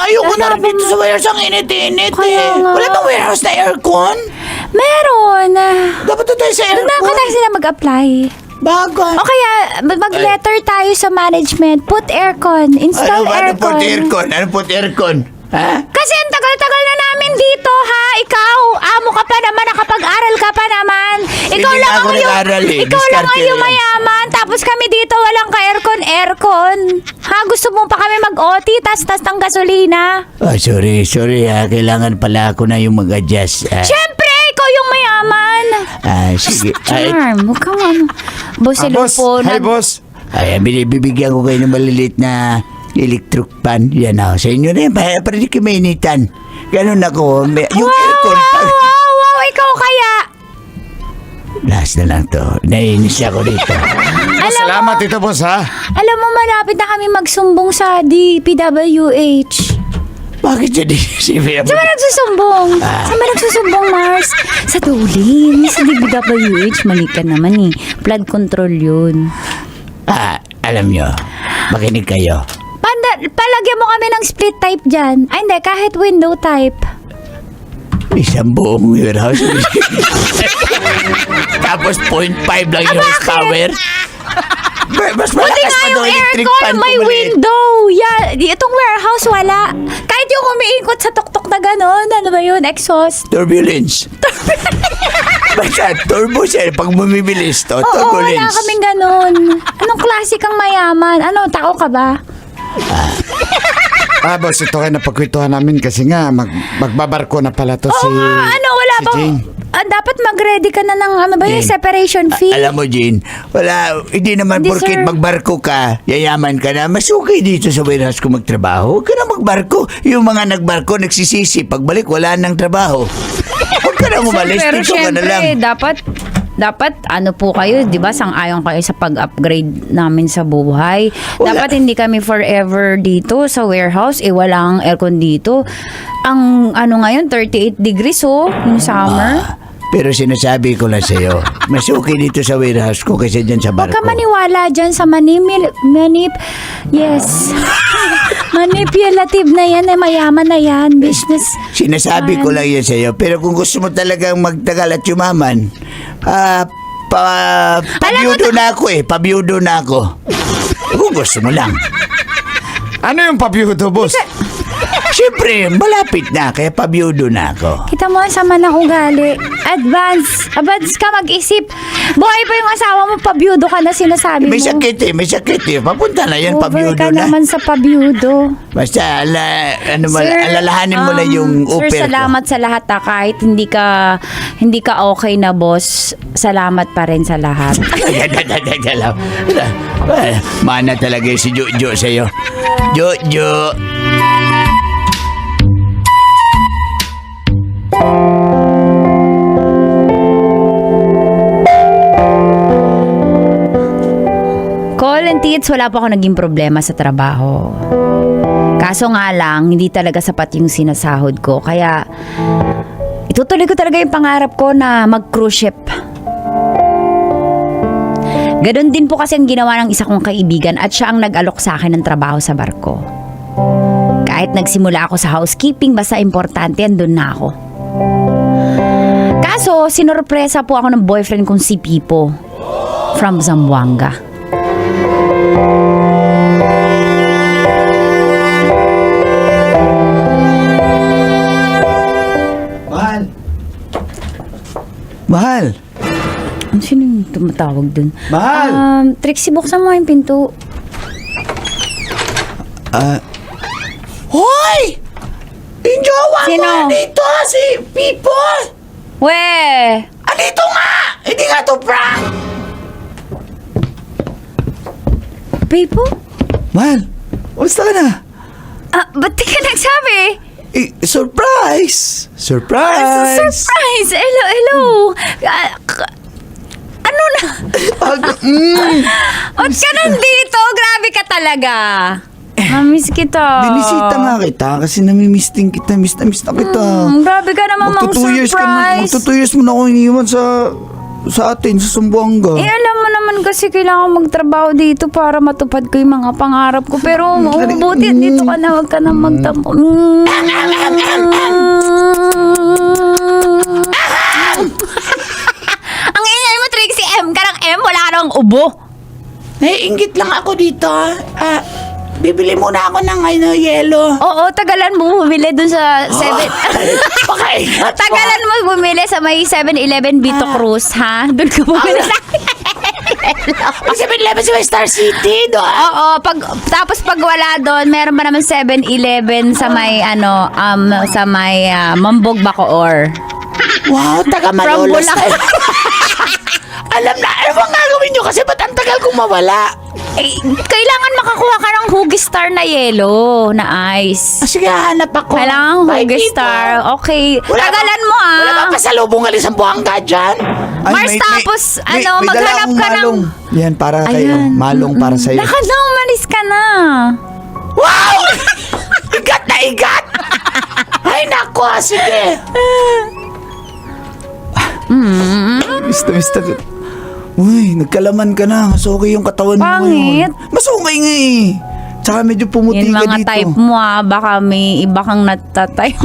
Ayoko na rin dito sa warehouse, ang init-init Kaya eh. nga. Wala bang warehouse na aircon? meron. Dapat doon tayo sa Doon na aircon. tayo sila mag-apply. Bagay. O kaya mag-letter tayo sa management. Put aircon. Install aircon. Ano po aircon? Ha? Kasi ang tagal-tagal na namin dito, ha? Ikaw, amo ka pa naman, nakapag-aral ka pa naman. Ikaw Hindi lang na ako ang nag-aral eh. ikaw lang ang Diskarte yung lang. mayaman. Tapos kami dito, walang ka-aircon. Ha? Gusto mo pa kami mag-OT, tas ng gasolina? Oh, sorry ha. Kailangan pala ako na yung mag-adjust. Siyempre, ikaw yung mayaman. Sige. Charm, huwag kang Boss, Boss, hi, boss. Bibigyan ko kayo ng maliliit na electric fan. Yan ako. Sa inyo na yan. Para di kayo mainitan. Ganun ako. Yung aircon. Wow, ikaw kaya. Last na lang to. Naiinis ako dito. Salamat ito, boss, ha? Alam mo, malapit na kami magsumbong sa DPWH. Bakit siya di? Saan ba nagsusumbong? Saan ba nagsusumbong, Mars? Sa Dolin. Sa DPWH. Mali ka naman eh. Flood control yun. Alam nyo. Makinig kayo. Palagyan mo kami ng split type dyan. Ay, hindi. Kahit window type. Isang buong warehouse. Tapos 0.5 lang yung horsepower. Mas Buti malakas nga pa yung daw electric aircon, fan may ko maliit. window. Yeah, itong warehouse, wala. Kahit yung umiikot sa tuktok na gano'n. Ano ba yun? Exhaust. Turbulence. Basta turbo siya. Pag bumibilis to, Oo, wala turbulence. kaming gano'n. Anong klase kang mayaman? Ano, tao ka ba? Boss, ito kayo napagkwentuhan namin kasi nga magbabarko na pala to si Wala si bang... Jane. dapat mag-ready ka na ng yung Jane. separation fee. Alam mo, Jean, hindi naman Hindi, porket sir. magbarko ka, yayaman ka na, mas okay dito sa warehouse ko magtrabaho. Huwag ka na magbarko. Yung mga nagbarko, nagsisisi. Pagbalik, wala nang trabaho. Huwag ka na umalis. Pero Dito ka na lang. syempre, dapat ano po kayo, di ba, sang-ayon kayo sa pag-upgrade namin sa buhay. Wala. Dapat hindi kami forever dito sa warehouse, walang aircon dito. Ang ngayon, 38 degrees yung summer. Pero sinasabi ko lang sa'yo, mas okay dito sa warehouse ko kaysa dyan sa Huwag barko. ka maniwala dyan sa yes. Manipulative na yan, mayaman na yan, business. Sinasabi ko lang yan sa'yo. Pero kung gusto mo talagang magtagal at yumaman, pabiyudo na ako eh. Pabiyudo na ako. Kung gusto mo lang. Ano yung pabiyudo, boss? Siyempre, malapit na, kaya pabiyudo na ako. Kita mo, sama ng ugali. Advance ka mag-isip. Buhay pa yung asawa mo, pabyudo ka na sinasabi mo. May sakit eh. Papunta na yan, Over pabiyudo ka na. naman sa pabyudo. Basta, alalahanin mo na yung upper Sir, salamat sa lahat kahit hindi ka okay na boss. Salamat pa rin sa lahat. Mana talaga yung si Jojo sa'yo. Jojo. Call and Tits, wala pa ako naging problema sa trabaho. Kaso nga lang, hindi talaga sapat yung sinasahod ko. Kaya, itutuloy ko talaga yung pangarap ko na mag-cruise ship. Ganon din po kasi ang ginawa ng isa kong kaibigan at siya ang nag-alok sa akin ng trabaho sa barko. Kahit nagsimula ako sa housekeeping, basta importante, andun na ako. Kaso, sinorpresa po ako ng boyfriend kong si Pipo from Zamboanga. Mahal. Sino yung tumatawag dun? Mahal. Trixie, buksan mo yung pinto. Hoy! Yung jowa Sino? mo dito, si People! We! Andito nga! Hindi nga to prank! Pipo? Mahal, kumusta ka na? Ba't di ka nagsabi? Surprise! Surprise! Surprise! Hello! Ano na? Ba't ka nandito? Grabe ka talaga. Mamiss kita. Binisita nga kita kasi namimiss din kita. Miss na kita. Grabe ka naman mang surprise. Magto 2 years mo na akong iniwan sa atin, sa Zamboanga. Alam mo naman kasi kailangan magtrabaho dito para matupad ko yung mga pangarap ko. Pero buti dito ka na, wag ka na magtampo. Ang ingay mo, Trixie. M ka ng M. Wala ka nang ubo. Naiingit lang ako dito. Bibili muna ako ng yelo. Oo, tagalan mo bumili dun sa 7... Pakaigat Tagalan mo bumili sa may 7-Eleven Vito Cruz, ha? Doon ka bumili sa... Pag 7-Eleven sa Star City, doon. Oo, tapos pag wala doon, meron pa naman 7-Eleven sa may sa may Mambog Bacoor. Wow, taga From Malolos. Bulacan. Alam na, ano bang gagawin nyo? Kasi ba't ang tagal kong mawala? Kailangan makakuha ka ng Huggy Star na yellow, na ice. Sige, hanap ako. Kailangan Bye, Huggy Tito. Star. Okay. Tagalan mo, Wala bang pasalubong alis ang buhangga dyan? Mars, tapos, maghanap ka ng... Yan, para kayo. Ayan. Malong para sa'yo. Lakad na, umalis ka na. Wow! Igat na igat! Ay, nako, sige. Mista. Uy, nagkalaman ka na. Mas okay yung katawan mo Pangit. ngayon. Mas okay nga eh. Tsaka medyo pumuti Yung ka mga dito. type mo baka may iba kang natatype.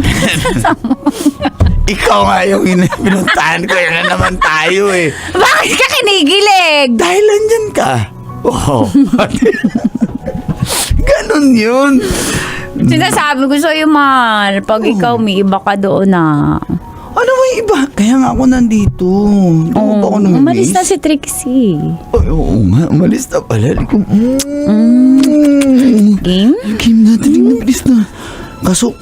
Ikaw nga yung pinuntahan ko. Yan na naman tayo eh. Bakit ka kinigilig? Dahil nandyan ka. Wow. Ganon yun. Sinasabi ko sa'yo, mahal. Pag ikaw may iba ka doon na. Ano may iba? Kaya nga ako nandito. Hindi mo ba ako namimiss? Umalis na si Trixie. Ay, oo nga. Umalis na pala. Game? Game natin. Mabilis na. Kaso,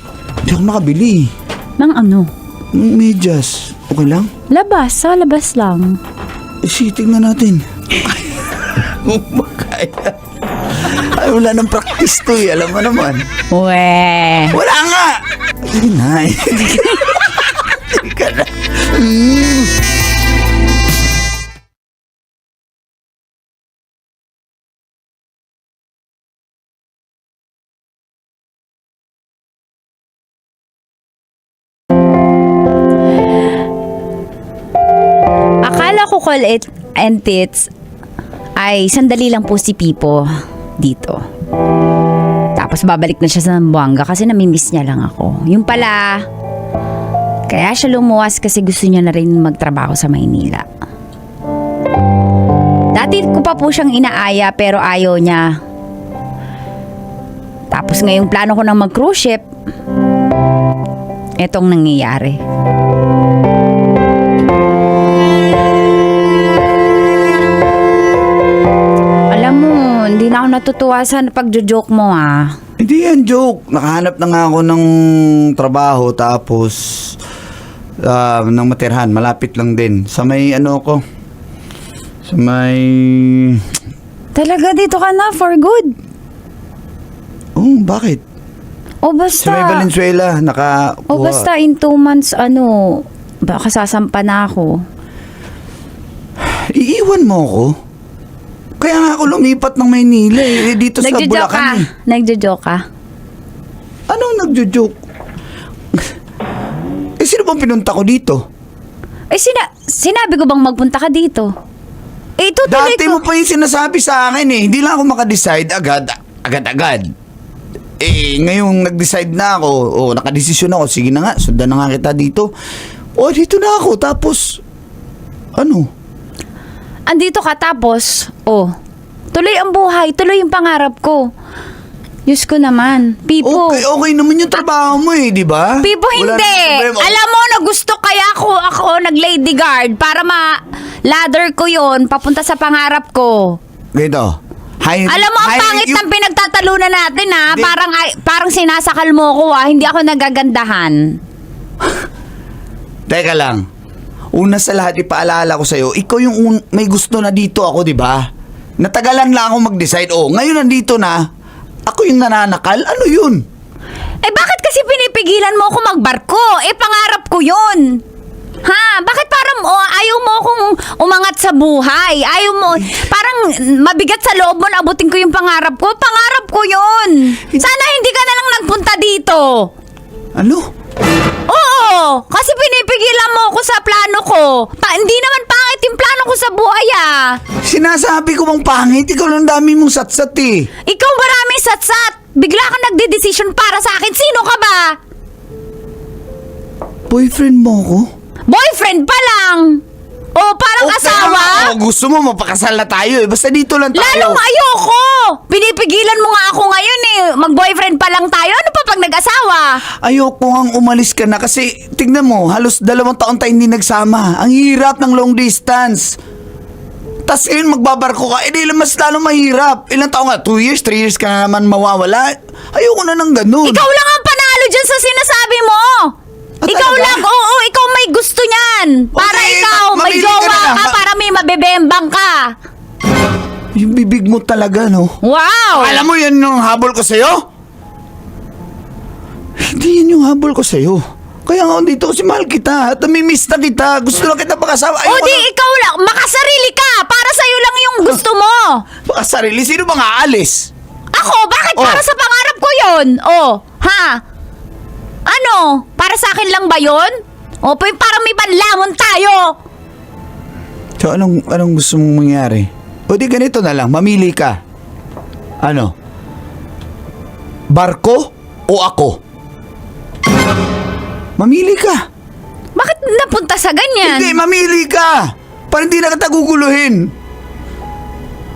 hindi ako nakabili. Nang ano? Medyas. Okay lang? Labas. Sa labas lang. Tingnan natin. Makaya. Ay, wala nang practice to eh. Alam mo naman. Weh. Wala nga! Sige na eh. Sige ka na. Akala ko call it and tits ay sandali lang po si Pipo dito. Tapos babalik na siya sa Zamboanga kasi namimiss niya lang ako. Yung pala, kaya siya lumuwas kasi gusto niya na rin magtrabaho sa Maynila. Dati ko pa po siyang inaaya pero ayaw niya. Tapos ngayong plano ko ng mag-cruise ship, etong nangyayari. Alam mo, hindi na ako natutuwa sa pagjo-joke mo ah. Hindi yan joke. Nakahanap na nga ako ng trabaho tapos ng matirhan. Malapit lang din. Sa may ano ko. Sa may... Talaga dito ka na for good? Oh, bakit? O basta... Sa may Valenzuela. O basta in 2 months, baka sasampa na ako. Iiwan mo ako? Kaya nga ako lumipat ng Maynila dito sa Nagjo-joke ka? Bulacan Nagjo-joke ka? Anong nagjo-joke? Sino bang pinunta ko dito? Sinabi ko bang magpunta ka dito? Tutuloy Dati ko. mo pa yung sinasabi sa akin Hindi lang ako makadecide agad-agad. Ngayong nag-decide na ako, nakadesisyon ako, sige na nga, sundan na nga kita dito. Dito na ako, tapos, Andito ka tapos, tuloy ang buhay, tuloy yung pangarap ko. Diyos ko naman, Pipo. Okay naman yung trabaho mo di ba? Pipo, Wala hindi. namang problema. Alam mo na gusto kaya ako nag-lady guard para ma-ladder ko yon papunta sa pangarap ko. Ganito. Alam mo, ang pangit ng pinagtatalunan natin ha. Di- Parang sinasakal mo ko hindi ako nagagandahan. Teka lang. Una sa lahat, ipaalala ko sa'yo, ikaw yung may gusto na dito ako, di ba? Natagalan lang ako mag-decide. Ngayon nandito na, ako yung nananakal. Ano yun? Bakit kasi pinipigilan mo ako magbarko? Pangarap ko yun. Ha? Bakit parang ayaw mo akong umangat sa buhay? Ayaw mo, parang mabigat sa loob mo na abutin ko yung pangarap ko? Pangarap ko yun. Sana hindi ka na lang nagpunta dito. Ano? Oo, kasi pinipigilan mo ako sa plano ko. Hindi naman pangit yung plano ko sa buhay Sinasabi ko bang pangit? Ikaw lang dami mong satsat Ikaw maraming satsat. Bigla ka nagde-decision para sa akin. Sino ka ba? Boyfriend mo ako? Boyfriend pa lang. Parang asawa. Gusto mo mapakasal na tayo Basta dito lang tayo. Lalong ayoko! Pinipigilan mo nga ako ngayon Mag-boyfriend pa lang tayo. Ano pa pag nag-asawa? Ayoko ang umalis ka na kasi tignan mo, halos 2 taon tayo hindi nagsama. Ang hirap ng long distance. Tas ngayon magbabarko ka, mas lalo mahirap. Ilang taon nga? 2 years, 3 years ka na naman mawawala. Ayoko na ng ganun. Ikaw lang ang panalo dyan sa sinasabi mo. Ikaw talaga? lang, ikaw may gusto niyan. Para Okay, ikaw, may mamili ka jowa na lang. ka, para may mabebembang ka. Yung bibig mo talaga, no? Wow! Alam mo yan yung habol ko sa'yo? Hindi yan yung habol ko sa'yo. Kaya nga dito kasi mahal kita at namimiss na kita. Gusto lang kita pag-asawa. O di ikaw lang, makasarili ka. Para sa'yo lang yung gusto mo. Sarili, sino bang aalis? Ako, bakit Oh. para sa pangarap ko yun? Ha? Ano? Para sa akin lang ba yun? Para may panlamon tayo. So anong gusto mong mangyari? O di ganito na lang, mamili ka. Ano? Barko o ako? Mamili ka. Bakit napunta sa ganyan? Hindi, mamili ka. Para hindi na kita guguluhin.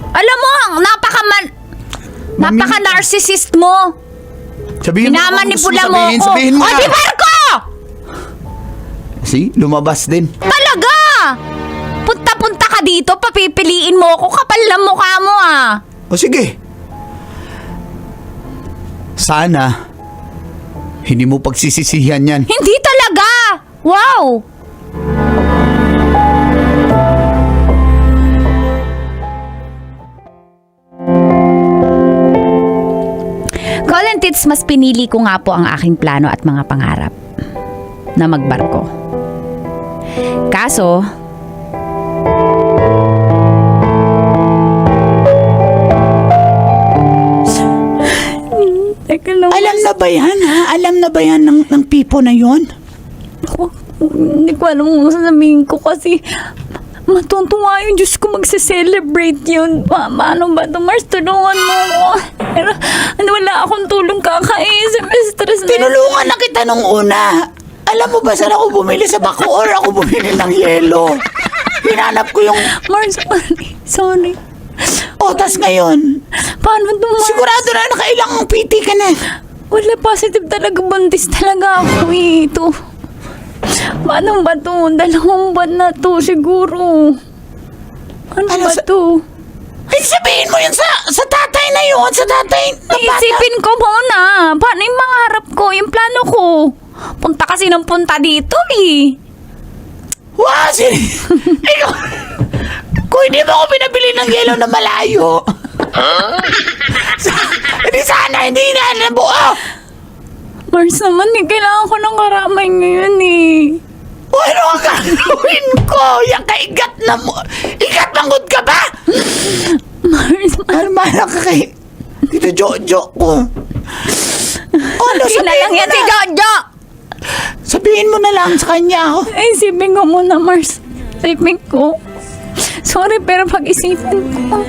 Alam mo, napaka-narcissist mo. Sabihin mo kung gusto Minamanipula mo ako. sabihin mo na. Di Marco! See, lumabas din. Talaga! Punta-punta ka dito, papipiliin mo ako. Kapal na mukha mo O sige. Sana, hindi mo pagsisisihan yan. Hindi talaga! Wow! Colin Tits, mas pinili ko nga po ang aking plano at mga pangarap na magbarko. Kaso, teka lang. Alam na ba yan, ha? Alam na ba yan ng pipo na yon? Ako, hindi ko alam kung sasabihin ko kasi matutuwa yung Diyos ko magse-celebrate yun. Paano ba ito, Mars? Tulungan mo ako. Pero wala akong tulong kakaisip. Stress na. Tinulungan na kita nung una. Alam mo ba saan ako bumili sa Bacoor? Ako bumili ng yelo. Hinanap ko yung... Mars, sorry. O, tas lumabas ngayon. Paano to, Mars? Sigurado na nakailang PT ka na. Wala, positive talaga. Buntis talaga ako ito. Paano ba to? 2 buwan na to siguro. Ano ba to? Ay, sabihin mo yun sa tatay na yun. Sa tatay na bata. Isipin ko muna. Paano yung mga harap ko? Yung plano ko? Punta kasi ng punta dito eh. Wow, ikaw, kung hindi mo ako pinabili ng yelo na malayo. Hindi sana, hindi na nabuo. Mars naman eh, kailangan ko ng karamay ngayon eh. O ano ang gagawin ko? Yung kaigat na mo. Igat mangod ka ba? Mars, Ano ka kay... Dito, Jojo ko. Ano, Yun na lang yan si Jojo! Sabihin mo na lang sa kanya. Oh. Ay, isipin ko muna, Mars. Isipin ko. Sorry, pero pag-isipin ko.